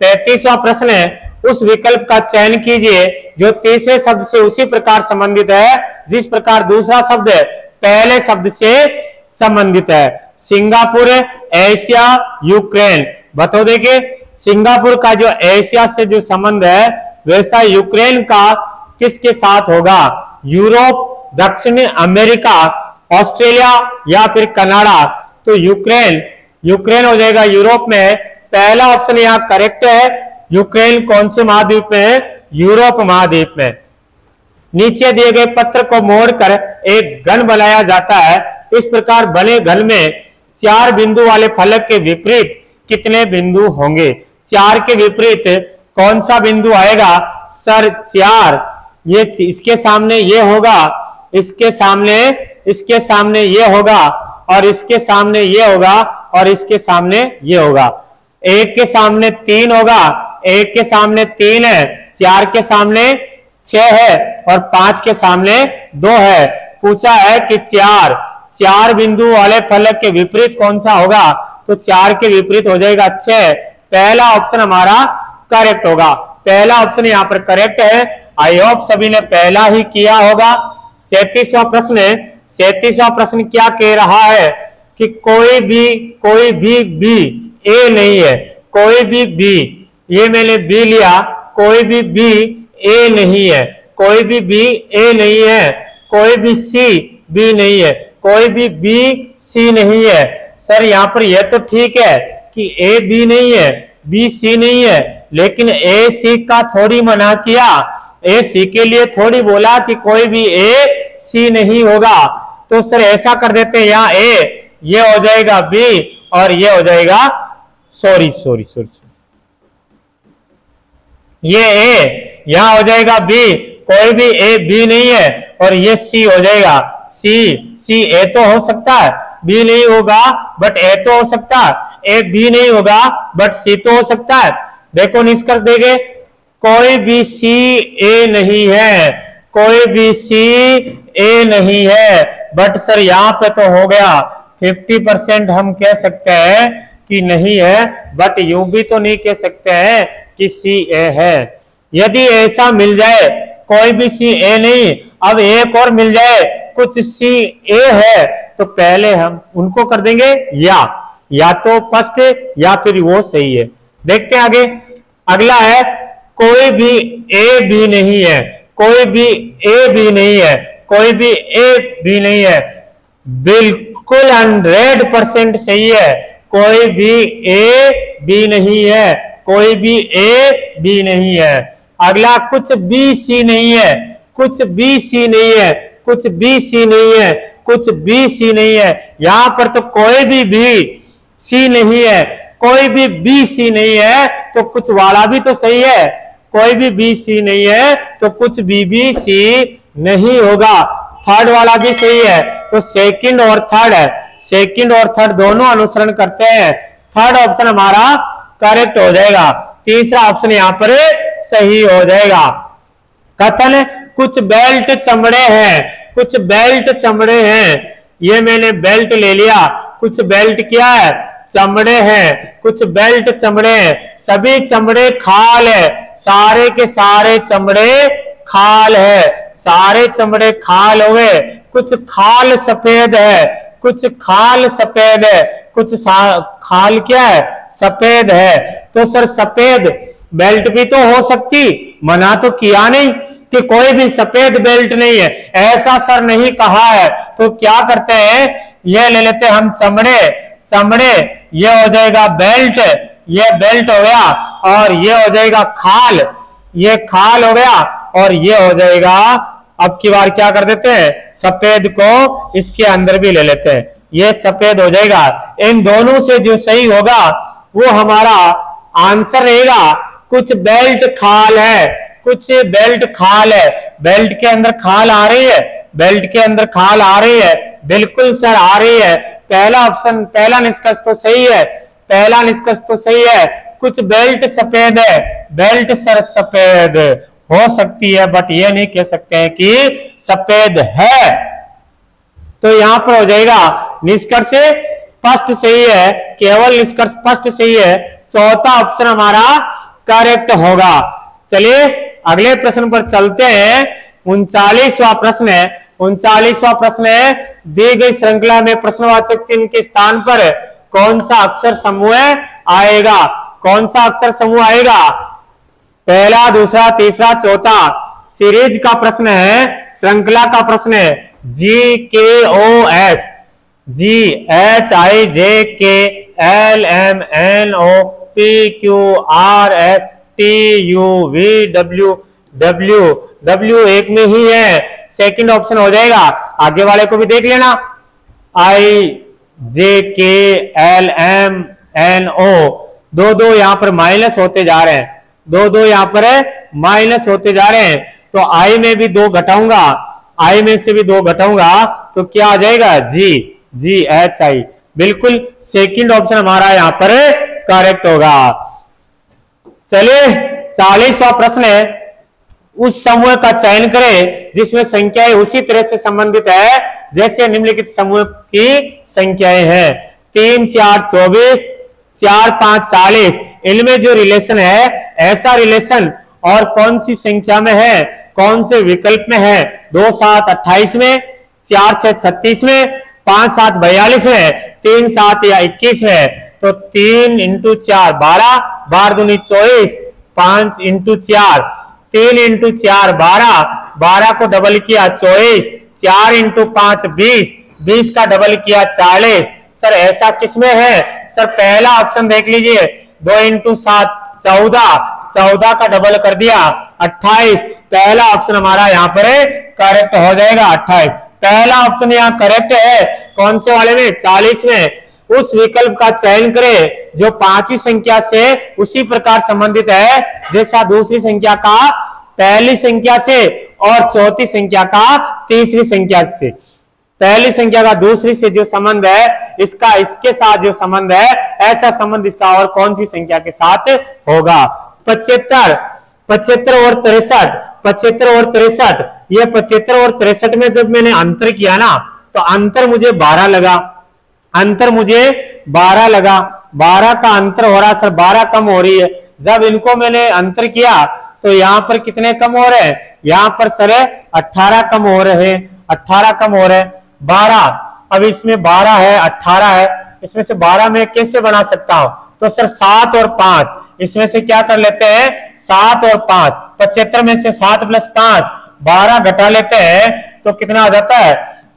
33वां प्रश्न है, उस विकल्प का चयन कीजिए जो तीसरे शब्द से उसी प्रकार संबंधित है जिस प्रकार दूसरा शब्द पहले शब्द से संबंधित है। Singapore, Asia, Ukraine. बताओ देखिए, सिंगापुर का जो एशिया से जो संबंध है वैसा यूक्रेन का किसके साथ होगा? यूरोप, दक्षिण अमेरिका, ऑस्ट्रेलिया या फिर कनाडा। तो यूक्रेन हो जाएगा यूरोप में। पहला ऑप्शन यहाँ करेक्ट है। यूक्रेन कौन से महाद्वीप में है? यूरोप महाद्वीप में। नीचे दिए गए पत्र को मोड़कर एक घन बनाया जाता है। इस प्रकार बने घन में 4 बिंदु वाले फलक के विपरीत कितने बिंदु होंगे? 4 के विपरीत कौन सा बिंदु आएगा? सर 4। ये इसके सामने ये होगा, इसके सामने ये होगा, और इसके सामने ये होगा, और इसके सामने ये होगा। 1 के सामने 3 होगा, 1 के सामने 3 है, 4 के सामने 6 है, और 5 के सामने 2 है। पूछा है कि 4 बिंदु वाले फलक के विपरीत कौन सा होगा? तो 4 के विपरीत हो जाएगा 6। पहला ऑप्शन हमारा करेक्ट होगा। पहला ऑप्शन यहाँ पर करेक्ट है। आई होप सभी ने पहला ही किया होगा। 37वां प्रश्न क्या कह रहा है कि कोई भी बी ए नहीं है। कोई भी बी, ये मैंने बी लिया, कोई भी बी ए नहीं है, कोई भी बी ए नहीं है, कोई भी सी बी नहीं है, कोई भी बी सी नहीं है। सर यहाँ पर यह तो ठीक है कि ए बी नहीं है, बी सी नहीं है, लेकिन ए सी का थोड़ी मना किया, ए सी के लिए थोड़ी बोला कि कोई भी ए सी नहीं होगा। तो सर ऐसा कर देते हैं, यहाँ ए ये हो जाएगा बी और ये हो जाएगा सॉरी ये ए यहां हो जाएगा बी, कोई भी ए बी नहीं है, और ये सी हो जाएगा सी ए तो हो सकता है, बी नहीं होगा बट ए तो हो सकता है, ए बी नहीं होगा बट सी तो हो सकता है। देखो निष्कर्ष देंगे, कोई भी सी ए नहीं है, कोई भी सी ए नहीं है, बट सर यहाँ पे तो हो गया 50% हम कह सकते हैं कि नहीं है, बट यूं भी तो नहीं कह सकते हैं कि सी ए है। यदि ऐसा मिल जाए कोई भी सी ए नहीं, अब एक और मिल जाए कुछ सी ए है, तो पहले हम उनको कर देंगे या तो फर्स्ट या फिर वो सही है। देखते हैं आगे। अगला है कोई भी ए बी नहीं है, कोई भी ए बी नहीं है, कोई भी ए बी नहीं है, बिल्कुल 100% सही है। कोई भी ए बी नहीं है, कोई भी ए बी नहीं है। अगला कुछ बी सी नहीं है, कुछ बी सी नहीं है, कुछ बी सी नहीं है, कुछ बी सी नहीं है। यहां पर तो कोई भी सी नहीं है, कोई भी बी सी नहीं है, तो कुछ वाला भी तो सही है। कोई भी बी सी नहीं है तो कुछ बी सी नहीं होगा। थर्ड वाला भी सही है, तो सेकंड और थर्ड है, सेकंड और थर्ड दोनों अनुसरण करते हैं। थर्ड ऑप्शन हमारा करेक्ट हो जाएगा। तीसरा ऑप्शन यहाँ पर सही हो जाएगा। कथन कुछ बेल्ट चमड़े हैं, कुछ बेल्ट चमड़े हैं, ये मैंने बेल्ट ले लिया, कुछ बेल्ट क्या है? चमड़े हैं, कुछ बेल्ट चमड़े हैं, सभी चमड़े खाल है, सारे के सारे चमड़े खाल है, सारे चमड़े खाल हो गए। कुछ खाल सफेद है, कुछ खाल सफेद है, कुछ खाल क्या है? सफेद है। तो सर सफेद बेल्ट भी तो हो सकती, मना तो किया नहीं कि कोई भी सफेद बेल्ट नहीं है, ऐसा सर नहीं कहा है। तो क्या करते हैं, ये ले लेते हैं हम चमड़े, ये हो जाएगा बेल्ट, ये बेल्ट हो गया, और ये हो जाएगा खाल, ये खाल हो गया, और ये हो जाएगा। अब की बार क्या कर देते हैं, सफेद को इसके अंदर भी ले लेते हैं, ये सफेद हो जाएगा। इन दोनों से जो सही होगा वो हमारा आंसर रहेगा। कुछ बेल्ट खाल है, कुछ बेल्ट खाल है, बेल्ट के अंदर खाल आ रही है, बेल्ट के अंदर खाल आ रही है, बिल्कुल सर आ रही है। पहला ऑप्शन, पहला निष्कर्ष तो सही है, पहला निष्कर्ष तो सही है। कुछ बेल्ट सफेद है, बेल्ट सर सफेद हो सकती है, बट ये नहीं कह सकते हैं कि सफेद है। तो यहां पर हो जाएगा निष्कर्ष फर्स्ट सही है, केवल निष्कर्ष फर्स्ट सही है। चौथा ऑप्शन हमारा करेक्ट होगा। चलिए अगले प्रश्न पर चलते हैं। 39वां प्रश्न है, 39वां प्रश्न है दी गई श्रृंखला में प्रश्नवाचक चिन्ह के स्थान पर कौन सा अक्षर समूह आएगा? कौन सा अक्षर समूह आएगा? पहला, दूसरा, तीसरा, चौथा। सीरीज का प्रश्न है, श्रृंखला का प्रश्न है। GKOS, GHIJKLMNOPQRSTUVW, W एक में ही है, सेकंड ऑप्शन हो जाएगा। आगे वाले को भी देख लेना, IJKLMNO, दो यहाँ पर माइनस होते जा रहे हैं, दो यहाँ पर माइनस होते जा रहे हैं, तो आई में भी 2 घटाऊंगा, आई में से भी 2 घटाऊंगा, तो क्या आ जाएगा? GHI। बिल्कुल सेकंड ऑप्शन हमारा यहाँ पर करेक्ट होगा। चलिए 40वां प्रश्न है, उस समूह का चयन करें जिसमें संख्याएं उसी तरह से संबंधित है जैसे निम्नलिखित समूह की संख्याएं हैं। 3, 4, 24, 4, 5, 40। इनमें जो रिलेशन है, ऐसा रिलेशन और कौन सी संख्या में है, कौन से विकल्प में है? 2, 7, 28 में, 4, 6, 36 में, 5, 7, 42 में, 3, 7 या 21 में। तो 3 × 4 12, 12 दूनी 24, 5 × 4, 3 × 4 12, 12 को डबल किया 24, 4 × 5 20, 20 का डबल किया 40। सर ऐसा किसमें है? सर पहला ऑप्शन देख लीजिए, 2 × 7 14, 14 का डबल कर दिया 28। पहला ऑप्शन हमारा यहाँ पर करेक्ट हो जाएगा, 28। पहला ऑप्शन यहाँ करेक्ट है। कौन से वाले में? 40 में। उस विकल्प का चयन करें जो पांचवी संख्या से उसी प्रकार संबंधित है जैसा दूसरी संख्या का पहली संख्या से और चौथी संख्या का तीसरी संख्या से। पहली संख्या का दूसरी से जो संबंध है, इसका इसके साथ जो संबंध है, ऐसा संबंध इसका और कौन सी संख्या के साथ होगा? 75, 75 और 63, 75 और 63। ये 75 और 63 में जब मैंने अंतर किया ना, तो अंतर मुझे 12 लगा, अंतर मुझे 12 लगा। 12 का अंतर हो रहा सर, 12 कम हो रही है। जब इनको मैंने अंतर किया तो यहाँ पर कितने कम हो रहे हैं? यहाँ पर सर 18 कम हो रहे हैं, 18 कम हो रहे हैं। 12, अब इसमें 12 है, 18 है, इसमें से 12 में कैसे बना सकता हूं? तो सर 7 और 5, इसमें से क्या कर लेते हैं? 7 और 5, 75 में से 7 + 5, 12 घटा लेते हैं तो कितना आ जाता है?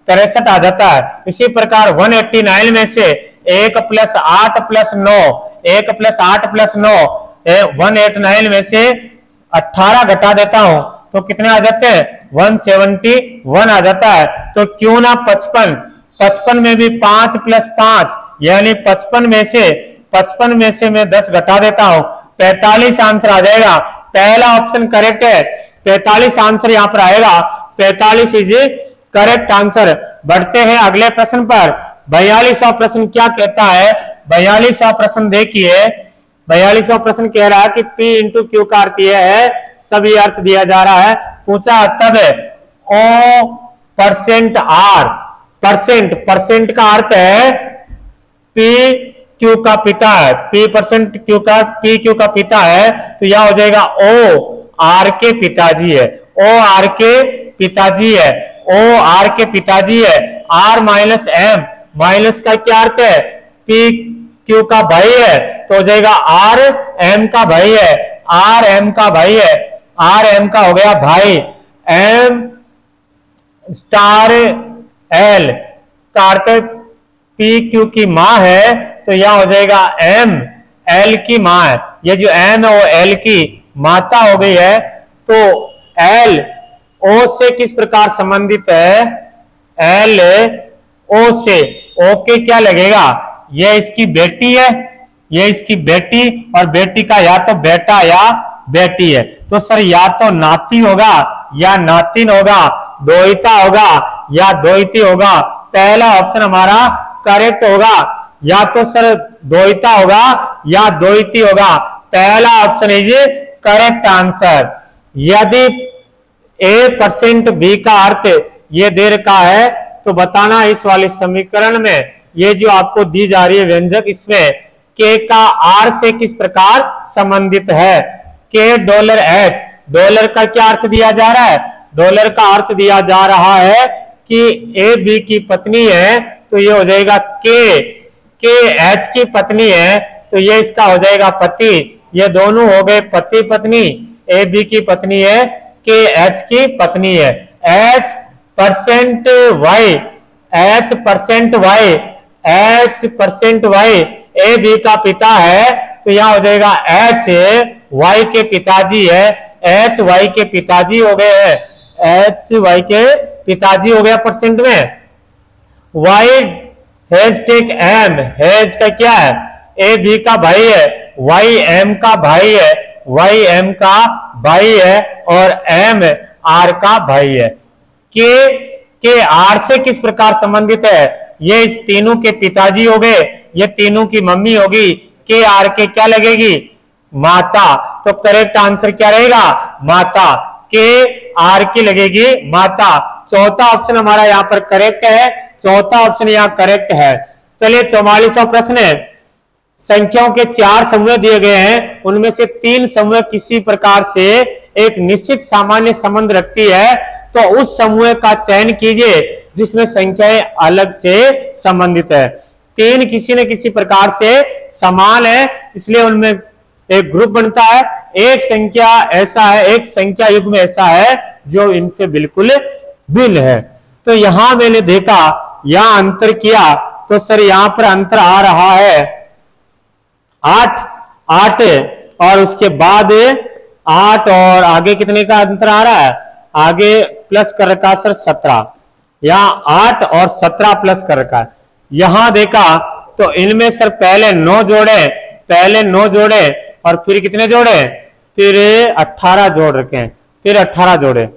63 आ जाता है। इसी प्रकार 189 में से 1 + 8 + 9, 1 + 8 + 9, 189 में से 18 घटा देता हूं तो कितने आ जाते हैं? 171 आ जाता है। तो क्यों ना 55, 55 में भी 5 + 5 यानी 55 में से मैं 10 घटा देता हूं, 45 आंसर आ जाएगा। पहला ऑप्शन करेक्ट है, 45 आंसर यहां पर आएगा। 45 इज करेक्ट आंसर। बढ़ते हैं अगले प्रश्न पर। 42वां प्रश्न क्या कहता है? 42वां प्रश्न देखिए। 42वां प्रश्न कह रहा है कि P × Q का अर्थ यह है, सभी अर्थ दिया जा रहा है। पूछा तब O%R, परसेंट का अर्थ है P Q का पिता है, P Q का पिता है, तो यह हो जाएगा O R के पिताजी है, O R के पिताजी है, O R के पिताजी है। R - M, माइनस का क्या अर्थ है? P Q का भाई है, तो हो जाएगा R M का भाई है, R M का भाई है, R M का हो गया भाई। M L का अर्थ P Q की माँ है, तो यह हो जाएगा M L की माँ है। ये जो M है वो L की माता हो गई है। तो L O से किस प्रकार संबंधित है? L O से, O के क्या लगेगा? ये इसकी बेटी है, ये इसकी बेटी, और बेटी का या तो बेटा या बेटी है। तो सर या तो नाती होगा या नातिन होगा, दोहिता होगा या दोहिती होगा। पहला ऑप्शन हमारा करेक्ट होगा, या तो सर दोहिता होगा या दोहिती होगा। पहला ऑप्शन इज करेक्ट आंसर। यदि A% B का अर्थ ये दे रखा है तो बताना इस वाले समीकरण में ये जो आपको दी जा रही है व्यंजक, इसमें K का R से किस प्रकार संबंधित है? K $H, डॉलर का क्या अर्थ दिया जा रहा है? डॉलर का अर्थ दिया जा रहा है कि ए बी की पत्नी है तो ये हो जाएगा के एच की पत्नी है तो ये इसका हो जाएगा पति। ये दोनों हो गए पति पत्नी। ए बी की पत्नी है, के एच की पत्नी है। H percent Y, H percent Y, H percent Y A B का पिता है तो यहां हो जाएगा एच वाई के पिताजी है। एच वाई के पिताजी हो गए हैं, एच वाई के पिताजी हो गया परसेंट में। Y has take M, has का क्या है, ए बी का भाई है, वाई एम का भाई है, वाई एम का भाई है और एम आर का भाई है। के आर से किस प्रकार संबंधित है, ये इस तीनों के पिताजी हो गए, ये तीनों की मम्मी होगी। के आर के क्या लगेगी, माता, तो करेक्ट आंसर क्या रहेगा, माता। के आर की लगेगी माता। चौथा ऑप्शन हमारा यहाँ पर करेक्ट है, चौथा ऑप्शन यहाँ करेक्ट है। चलिए 44वां प्रश्न है। संख्याओं के 4 समूह दिए गए हैं, उनमें से 3 समूह किसी प्रकार से एक निश्चित सामान्य संबंध रखती है, तो उस समूह का चयन कीजिए जिसमें संख्याएं अलग से संबंधित है। 3 किसी न किसी प्रकार से समान है, इसलिए उनमें एक ग्रुप बनता है। एक संख्या ऐसा है, एक संख्या युग्म ऐसा है जो इनसे बिल्कुल भिन्न है। तो यहां मैंने देखा, यहां अंतर किया तो सर यहां पर अंतर आ रहा है 8 और उसके बाद 8 और आगे कितने का अंतर आ रहा है, आगे प्लस कर रखा सर 17, यहां 8 और 17 प्लस कर रखा है। यहां देखा तो इनमें सर पहले 9 जोड़े, पहले 9 जोड़े और फिर कितने जोड़े, फिर 18 जोड़ रखे हैं, फिर 18 जोड़े।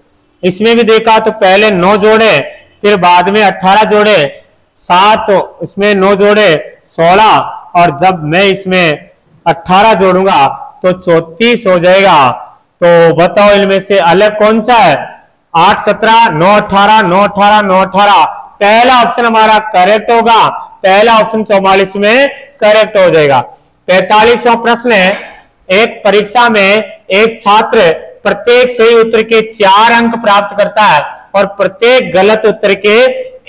इसमें भी देखा तो पहले 9 जोड़े, फिर बाद में 18 जोड़े, 7 इसमें 9 जोड़े 16 और जब मैं इसमें 18 जोड़ूंगा तो 34 हो जाएगा। तो बताओ इनमें से अलग कौन सा है, 8 17 9 18 9 18 9 18। पहला ऑप्शन हमारा करेक्ट होगा, पहला ऑप्शन 44 में करेक्ट हो जाएगा। 45वां प्रश्न है। एक परीक्षा में एक छात्र प्रत्येक सही उत्तर के 4 अंक प्राप्त करता है और प्रत्येक गलत उत्तर के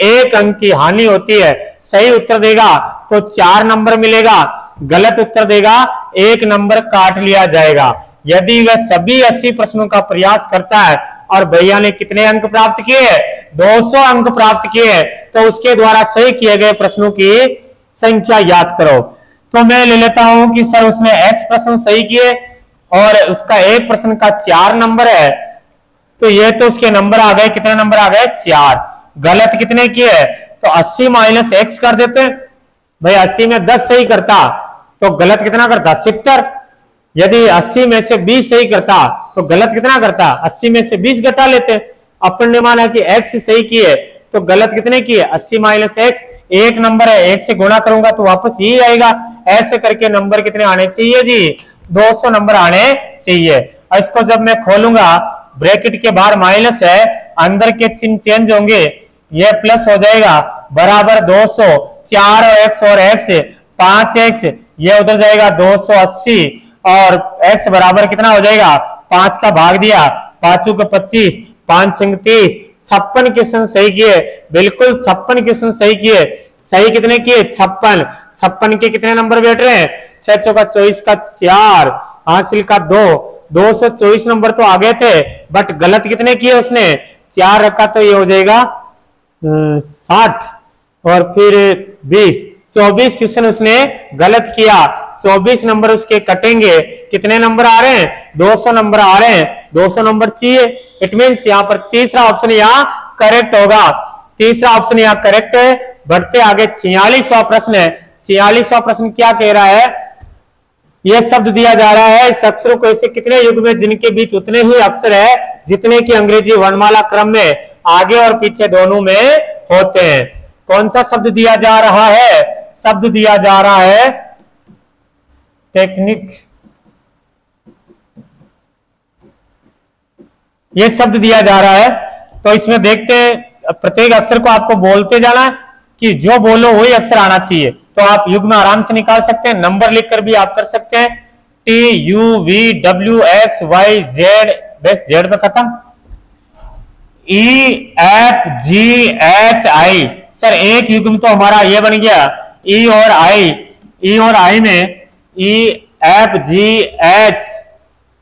1 अंक की हानि होती है। सही उत्तर देगा तो 4 नंबर मिलेगा, गलत उत्तर देगा 1 नंबर काट लिया जाएगा। यदि वह सभी 80 प्रश्नों का प्रयास करता है और भैया ने कितने अंक प्राप्त किए, 200 अंक प्राप्त किए, तो उसके द्वारा सही किए गए प्रश्नों की संख्या याद करो। तो मैं ले लेता हूं कि सर उसने X प्रश्न सही किए और उसका एक प्रश्न का 4 नंबर है, तो ये तो उसके नंबर आ गए, कितने नंबर आ गए 4। गलत कितने किए, तो 80 माइनस X कर देते भाई। 80 में 10 सही करता तो गलत कितना करता 70। यदि 80 में से 20 सही करता तो गलत कितना करता, 80 में से 20 घटा लेते। अपन ने माना कि X सही किए तो गलत कितने किए, 80 माइनस X, 1 नंबर है, 1 से गुणा करूंगा तो वापस यही आएगा। ऐसे करके नंबर कितने आने चाहिए जी, 200 नंबर आने चाहिए। और इसको जब मैं खोलूंगा, ब्रैकेट के बाहर माइनस है, अंदर के चिन्ह चेंज होंगे, ये प्लस हो जाएगा, बराबर 200, 4 और x 5x, ये उधर जाएगा 280 और x बराबर कितना हो जाएगा, 5 का भाग दिया, 5 को 25, 5 30, 56 क्वेश्चन सही किए, बिल्कुल 56 क्वेश्चन सही किए। सही कितने किए 56, 56 के कितने नंबर बैठ रहे हैं, 6 चौका 24 का 4, हासिल का 2, 224 नंबर तो आगे थे, बट गलत कितने किए उसने 4 रखा, तो ये हो जाएगा 60 और फिर 20, 24 क्वेश्चन उसने गलत किया, 24 नंबर उसके कटेंगे, कितने नंबर आ रहे हैं 200 नंबर आ रहे हैं, 200 नंबर चाहिए। इट मीन्स यहाँ पर तीसरा ऑप्शन यहाँ करेक्ट होगा, तीसरा ऑप्शन यहाँ करेक्ट है। बढ़ते आगे 46वां प्रश्न है। 46वां प्रश्न क्या कह रहा है, यह शब्द दिया जा रहा है, इस अक्षरों को ऐसे कितने युग में जिनके बीच उतने ही अक्षर है जितने की अंग्रेजी वर्णमाला क्रम में आगे और पीछे दोनों में होते हैं। कौन सा शब्द दिया जा रहा है, शब्द दिया जा रहा है टेक्निक, ये शब्द दिया जा रहा है। तो इसमें देखते हैं, प्रत्येक अक्षर को आपको बोलते जाना है कि जो बोलो वही अक्षर आना चाहिए। तो आप युग्म आराम से निकाल सकते हैं, नंबर लिखकर भी आप कर सकते हैं, TUVWXYZ, बस जेड पे खत्म। EFGHI। सर एक युग्म तो हमारा ये बन गया ई और आई में EFGH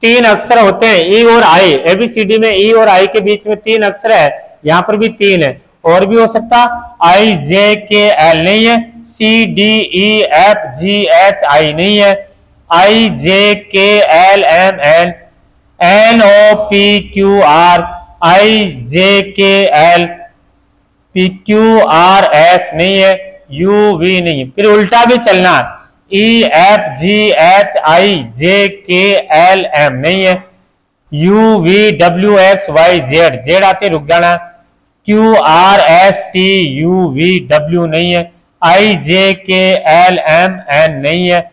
तीन अक्षर होते हैं, ई और आई। एबीसीडी में ई और आई के बीच में तीन अक्षर है, यहाँ पर भी तीन है, और भी हो सकता। IJKL नहीं है, CDEFGHI नहीं है, IJKLMN NOPQR IJKLPQRS नहीं है, UV नहीं है। फिर उल्टा भी चलना, EFGHIJKLM नहीं है, UVWXYZ जेड आते रुक जाना, QRSTUVW नहीं है, IJKLMN नहीं है,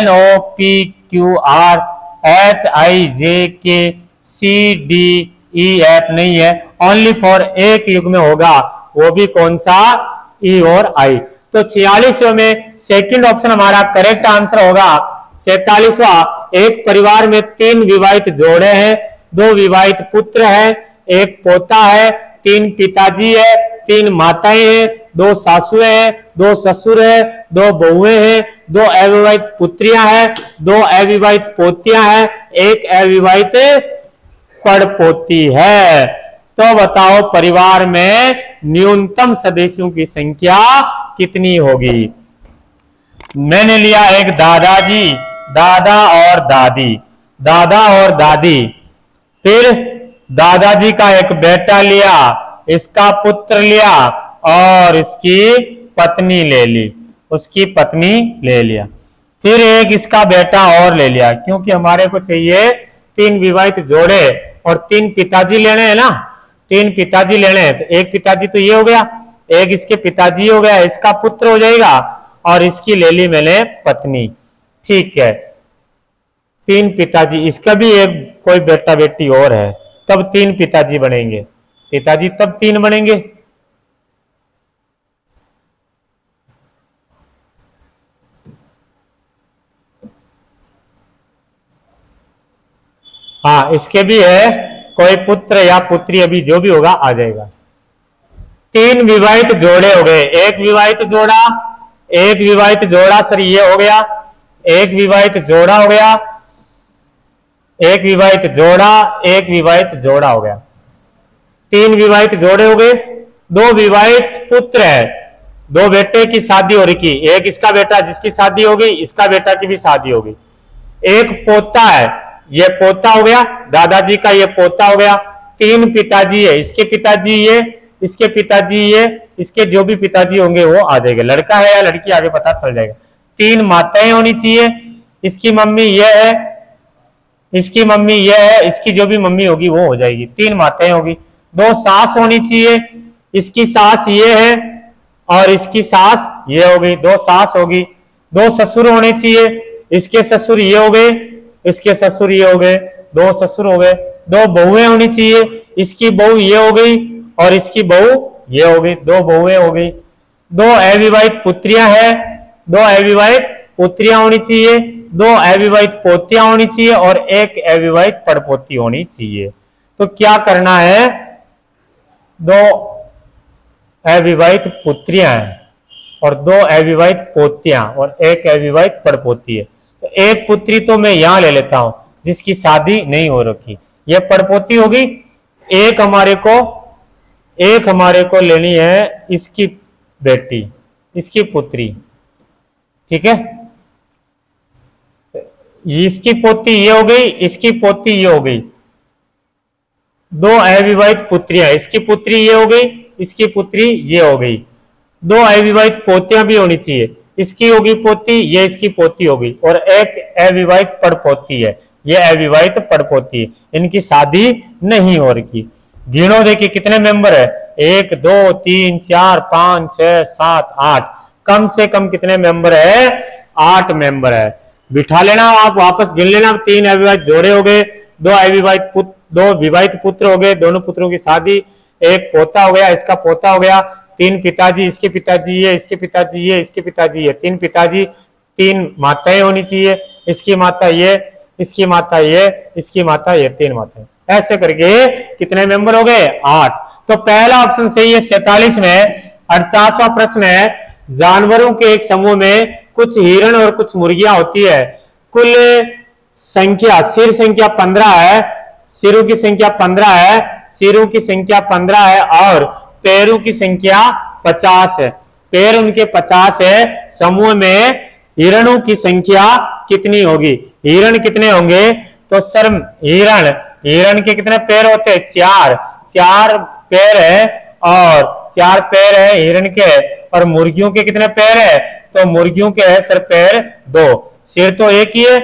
NOPQRHIJKCDEF नहीं है। ओनली फॉर एक युग्म में होगा, वो भी कौन सा, ई और आई। तो 46वें में सेकंड ऑप्शन हमारा करेक्ट आंसर होगा। 47वां, एक परिवार में तीन विवाहित जोड़े हैं, दो विवाहित पुत्र हैं, एक पोता है, तीन पिताजी है, तीन माताएं हैं, दो सासुएं हैं, दो ससुर है, दो बहुएं हैं, दो अविवाहित पुत्रियां हैं, दो अविवाहित पोतियां हैं, एक अविवाहित पड़पोती है। तो बताओ परिवार में न्यूनतम सदस्यों की संख्या कितनी होगी। मैंने लिया एक दादाजी, दादा और दादी, दादा और दादी, फिर दादाजी का एक बेटा लिया, इसका पुत्र लिया और इसकी पत्नी ले ली, उसकी पत्नी ले लिया, फिर एक इसका बेटा और ले लिया, क्योंकि हमारे को चाहिए तीन विवाहित जोड़े और तीन पिताजी लेने हैं ना, तीन पिताजी लेने हैं। तो एक पिताजी तो ये हो गया, एक इसके पिताजी हो गया, इसका पुत्र हो जाएगा और इसकी ले ली मैंने पत्नी। ठीक है, तीन पिताजी, इसका भी एक कोई बेटा बेटी और है, तब तीन पिताजी बनेंगे, पिताजी तब तीन बनेंगे। हाँ, इसके भी है कोई पुत्र या पुत्री, अभी जो भी होगा आ जाएगा। तीन विवाहित जोड़े हो गए, एक विवाहित जोड़ा, एक विवाहित जोड़ा सर ये हो गया, एक विवाहित जोड़ा हो गया, एक विवाहित जोड़ा, एक विवाहित जोड़ा हो गया, तीन विवाहित जोड़े हो गए, दो विवाहित पुत्र है, दो बेटे की शादी हो रही, एक इसका बेटा जिसकी शादी हो गई, इसका बेटा की भी शादी हो गई, एक पोता है, ये पोता हो गया, दादाजी का ये पोता हो गया, तीन पिताजी है, इसके पिताजी ये, इसके पिताजी ये, इसके जो भी पिताजी होंगे वो आ जाएगा, लड़का है या लड़की आगे पता चल जाएगा। तीन माताएं होनी चाहिए, इसकी मम्मी ये है, इसकी मम्मी ये है, इसकी जो भी मम्मी होगी वो हो जाएगी, तीन माताएं होगी। दो सास होनी चाहिए, इसकी सास ये है और इसकी सास ये हो गई, दो सास होगी। दो ससुर होने चाहिए, इसके ससुर ये हो गए, इसके ससुर ये हो गए, दो ससुर हो गए। दो बहुएं होनी चाहिए, इसकी बहू ये हो गई और इसकी बहू ये हो गई, दो बहुएं हो गई। दो अविवाहित पुत्रियां हैं, दो अविवाहित पुत्रियां होनी चाहिए, दो अविवाहित पोतियां होनी चाहिए और एक अविवाहित पड़पोती होनी चाहिए। तो क्या करना है, दो अविवाहित पुत्रियां हैं और दो अविवाहित पोतियां और एक अविवाहित पड़पोती है। तो एक पुत्री तो मैं यहां ले लेता हूं जिसकी शादी नहीं हो रखी, ये पड़पोती होगी। एक हमारे को लेनी है इसकी बेटी, इसकी पुत्री, ठीक है, इसकी पोती ये हो गई, इसकी पोती ये हो गई। दो अविवाहित पुत्रियां, इसकी पुत्री ये हो गई, इसकी पुत्री ये हो गई। दो अविवाहित पोतियां भी होनी चाहिए, इसकी होगी पोती, ये इसकी पोती होगी और एक अविवाहित पड़पोती है, ये अविवाहित पड़पोती है, इनकी शादी नहीं हो रही। गिनो देखिए कितने मेंबर है, 1 2 3 4 5 6 7 8, कम से कम कितने मेंबर है, 8 मेंबर है। बिठा लेना, आप वापस गिन लेना। तीन अविवाहित जोड़े हो गए, दो विवाहित पुत्र हो गए, दोनों पुत्रों की शादी, एक पोता हो गया, इसका पोता हो गया, तीन पिताजी, इसके पिताजी ये, इसके पिताजी ये, इसके पिताजी ये, तीन पिताजी, तीन माताएं होनी चाहिए, इसकी माता ये, इसकी माता ये, इसकी माता ये, तीन माताएं। ऐसे करके कितने मेंबर हो गए 8। तो पहला ऑप्शन सही है 47 में। 48वां प्रश्न है, जानवरों के एक समूह में कुछ हिरण और कुछ मुर्गियां होती है। कुल संख्या सिर संख्या 15 है, सिरों की संख्या 15 है, सिरों की संख्या 15 है और पैरों की संख्या 50 है। पैर उनके 50 है। समूह में हिरणों की संख्या कितनी होगी? हिरण कितने होंगे? तो सर हिरण के कितने पैर होते हैं? 4 पैर है और 4 पैर है हिरण के। और मुर्गियों के कितने पैर है? तो मुर्गियों के है सर पैर 2। सिर तो एक ही है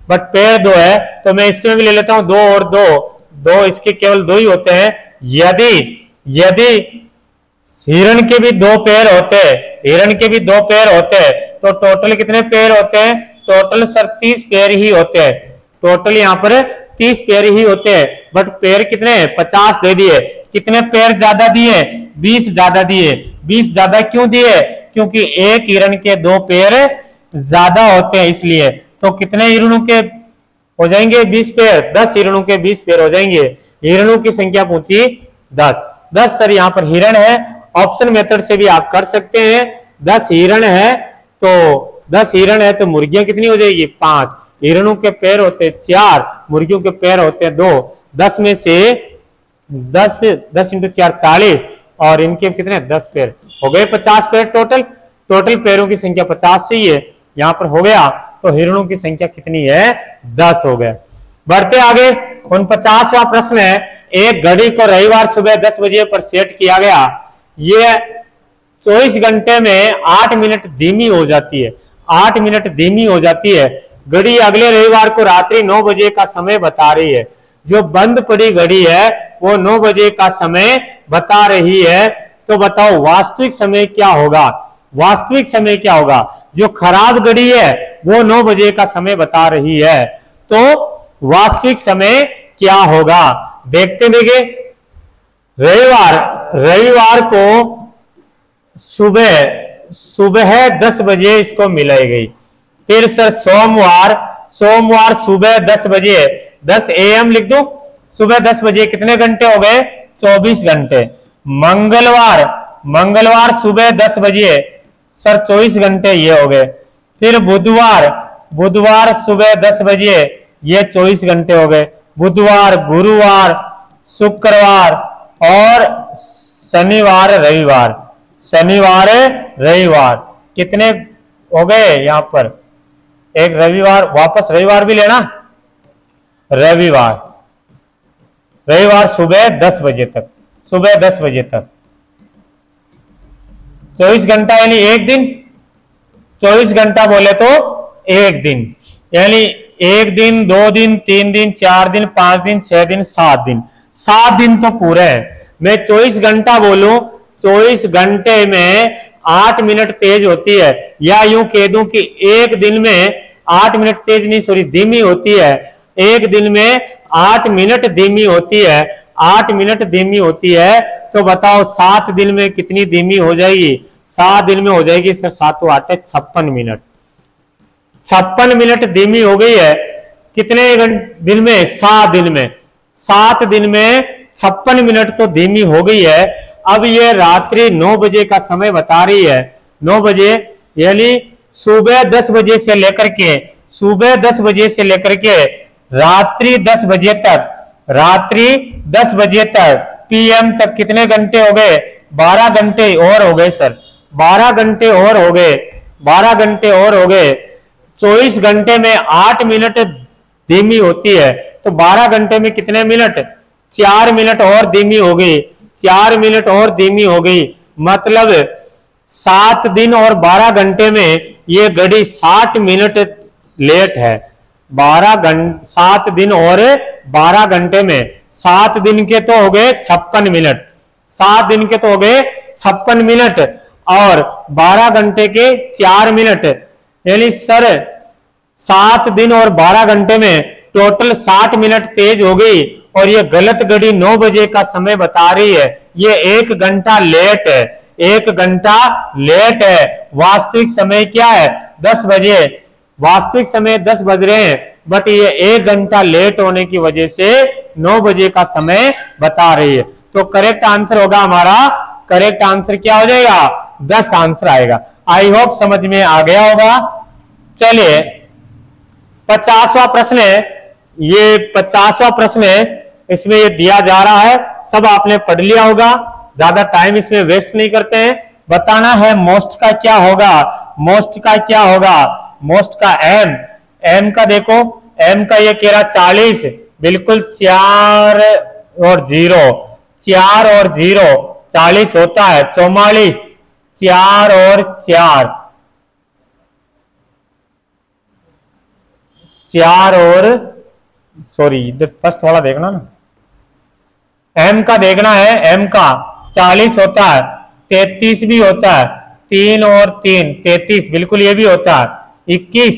बट पैर 2 है, तो मैं इसमें भी ले लेता हूं 2 और 2, इसके केवल 2 ही होते हैं। यदि हिरण के भी 2 पैर होते, हिरण के भी 2 पैर होते तो टोटल कितने पैर होते हैं? टोटल सर 30 पैर ही होते हैं। टोटल यहाँ पर 30 पैर ही होते हैं, बट पैर कितने? 50 दे दिए। कितने पैर ज्यादा दिए? 20 ज्यादा दिए। 20 ज्यादा क्यों दिए? क्योंकि एक हिरण के 2 पैर ज्यादा होते हैं इसलिए। तो कितने हिरणों के हो जाएंगे? 20 पैर। 10 हिरणों के 20 पैर हो जाएंगे। हिरणों की संख्या पूछी 10 सर यहाँ पर हिरण है। ऑप्शन मेथड से भी आप कर सकते हैं। 10 हिरण है तो 10 हिरण है तो मुर्गियां कितनी हो जाएगी? 5। हिरणों के पैर होते 4, मुर्गियों के पैर होते 2। 10 में से 10 इंटू 4 40 और इनके कितने? 10 पैर हो गए। 50 पैर टोटल पैरों की संख्या 50 से ही है। यहाँ पर हो गया तो हिरणों की संख्या कितनी है? 10 हो गए। बढ़ते आगे 49वां प्रश्न है, एक घड़ी को रविवार सुबह 10 बजे पर सेट किया गया। ये 24 घंटे में 8 मिनट धीमी हो जाती है। 8 मिनट धीमी हो जाती है। घड़ी अगले रविवार को रात्रि 9 बजे का समय बता रही है। जो बंद पड़ी घड़ी है वो 9 बजे का समय बता रही है। तो बताओ वास्तविक समय क्या होगा? वास्तविक समय क्या होगा? जो खराब घड़ी है वो 9 बजे का समय बता रही है, तो वास्तविक समय क्या होगा? देखते रविवार को सुबह 10 बजे इसको मिलाई गई। फिर सर सोमवार सुबह 10 बजे 10 AM लिख दो। सुबह 10 बजे कितने घंटे हो गए? 24 घंटे। मंगलवार सुबह 10 बजे सर 24 घंटे ये हो गए। फिर बुधवार सुबह 10 बजे ये 24 घंटे हो गए। बुधवार, गुरुवार, शुक्रवार और शनिवार रविवार कितने हो गए? यहाँ पर एक रविवार, वापस रविवार भी लेना। रविवार सुबह 10 बजे तक 24 घंटा यानी एक दिन। 24 घंटा बोले तो एक दिन, यानी 1 दिन, 2 दिन, 3 दिन, 4 दिन, 5 दिन, 6 दिन, 7 दिन। 7 दिन तो पूरे हैं। मैं 24 घंटा बोलूं, 24 घंटे में 8 मिनट तेज होती है, या यूं कह दूं कि एक दिन में 8 मिनट तेज नहीं, सॉरी धीमी होती है। एक दिन में 8 मिनट धीमी होती है। 8 मिनट धीमी होती है। तो बताओ 7 दिन में कितनी धीमी हो जाएगी? 7 दिन में हो जाएगी सर 7 × 8 = 56 मिनट। 56 मिनट धीमी हो गई है। कितने दिन में? 7 दिन में। 7 दिन में 56 मिनट तो धीमी हो गई है। अब ये रात्रि 9 बजे का समय बता रही है। 9 बजे यानी सुबह 10 बजे से लेकर के रात्रि 10 बजे तक PM तक कितने घंटे हो गए? 12 घंटे और हो गए सर। 12 घंटे और हो गए। 24 घंटे में 8 मिनट धीमी होती है, तो 12 घंटे में कितने मिनट? 4 मिनट और धीमी हो गई। 4 मिनट और धीमी हो गई, मतलब 7 दिन और 12 घंटे में ये घड़ी 60 मिनट लेट है। 7 दिन और 12 घंटे में 7 दिन के तो हो गए 56 मिनट। 7 दिन के तो हो गए 56 मिनट और 12 घंटे के 4 मिनट, यानी सर 7 दिन और 12 घंटे में टोटल 60 मिनट तेज हो गई। और ये गलत घड़ी 9 बजे का समय बता रही है। ये 1 घंटा लेट है। 1 घंटा लेट है। वास्तविक समय क्या है? 10 बजे। वास्तविक समय 10 बज रहे हैं, बट ये 1 घंटा लेट होने की वजह से 9 बजे का समय बता रही है। तो करेक्ट आंसर होगा हमारा, करेक्ट आंसर क्या हो जाएगा, 10 आंसर आएगा। आई होप समझ में आ गया होगा। चलिए 50वां प्रश्न है, ये 50वां प्रश्न है, इसमें ये दिया जा रहा है, सब आपने पढ़ लिया होगा, ज्यादा टाइम इसमें वेस्ट नहीं करते हैं। बताना है मोस्ट का क्या होगा, मोस्ट का क्या होगा, मोस्ट का एम, एम का देखो, एम का ये कह रहा 40, बिल्कुल 4 और 0, 4 और 0 40 होता है, 44, 4 और 4, 4 और सॉरी इधर फर्स्ट वाला देखना ना, एम का देखना है, एम का 40 होता है, 33 भी होता है, 3 और 3 33, बिल्कुल ये भी होता है, 21,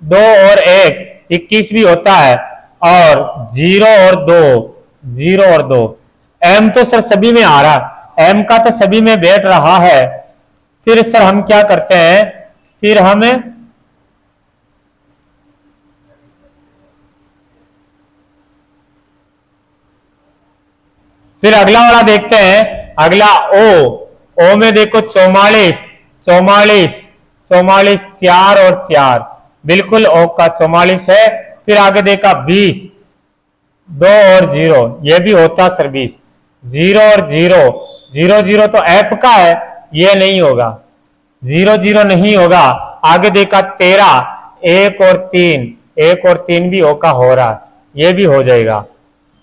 2 और 1 21 भी होता है, और 0 और 2 0 और 2। एम तो सर सभी में आ रहा, एम का तो सभी में बैठ रहा है। फिर सर हम क्या करते हैं, फिर हमें फिर अगला वाला देखते हैं, अगला ओ में देखो 44 44 44, 4 और 4, बिल्कुल ओ का 44 है। फिर आगे देखा 20, 2 और 0, ये भी होता सर 20, 0 और 0 0 0 तो एफ का है, ये नहीं होगा, 0 0 नहीं होगा। आगे देखा 13, 1 और 3 1 और 3 भी ओ का हो रहा है, ये भी हो जाएगा।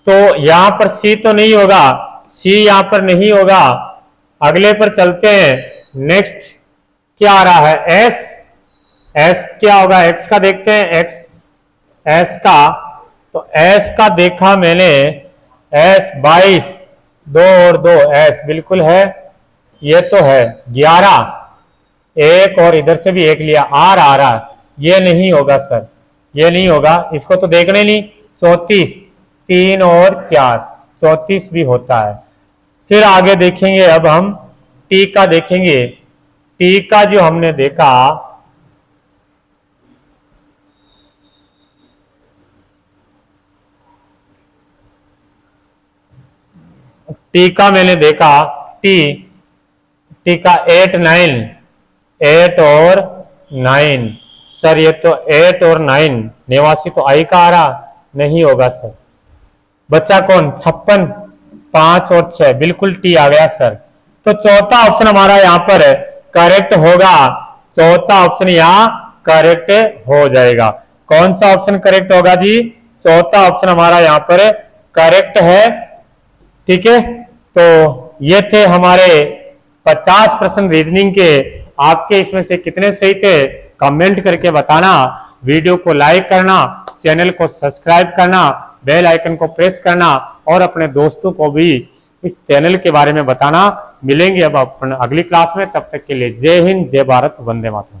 तो यहां पर सी तो नहीं होगा, सी यहां पर नहीं होगा। अगले पर चलते हैं, नेक्स्ट क्या आ रहा है, एस, एस क्या होगा, एक्स का देखते हैं, एक्स एस का, तो एस का देखा मैंने, एस 22, 2 और 2 एस बिल्कुल है, ये तो है 11, 1 और इधर से भी 1 लिया, आर आ रहा है, ये नहीं होगा सर, ये नहीं होगा, इसको तो देखने नहीं। 34, 3 और 4 34 भी होता है। फिर आगे देखेंगे, अब हम टी का देखेंगे, टी का जो हमने देखा, टी का मैंने देखा, टी का 8 9 8 और 9, सर ये तो 8 और 9 89 तो आई का आ रहा, नहीं होगा सर। बच्चा कौन, 56, 5 और 6, बिल्कुल टी आ गया सर। तो चौथा ऑप्शन हमारा यहाँ पर करेक्ट होगा, चौथा ऑप्शन यहाँ करेक्ट हो जाएगा। कौन सा ऑप्शन करेक्ट होगा जी, चौथा ऑप्शन हमारा यहाँ पर करेक्ट है। ठीक है, तो ये थे हमारे 50 प्रश्न रीजनिंग के। आपके इसमें से कितने सही थे कमेंट करके बताना, वीडियो को लाइक करना, चैनल को सब्सक्राइब करना, बेल आइकन को प्रेस करना, और अपने दोस्तों को भी इस चैनल के बारे में बताना। मिलेंगे अब अपन अगली क्लास में, तब तक के लिए जय हिंद, जय भारत, वंदे मातरम।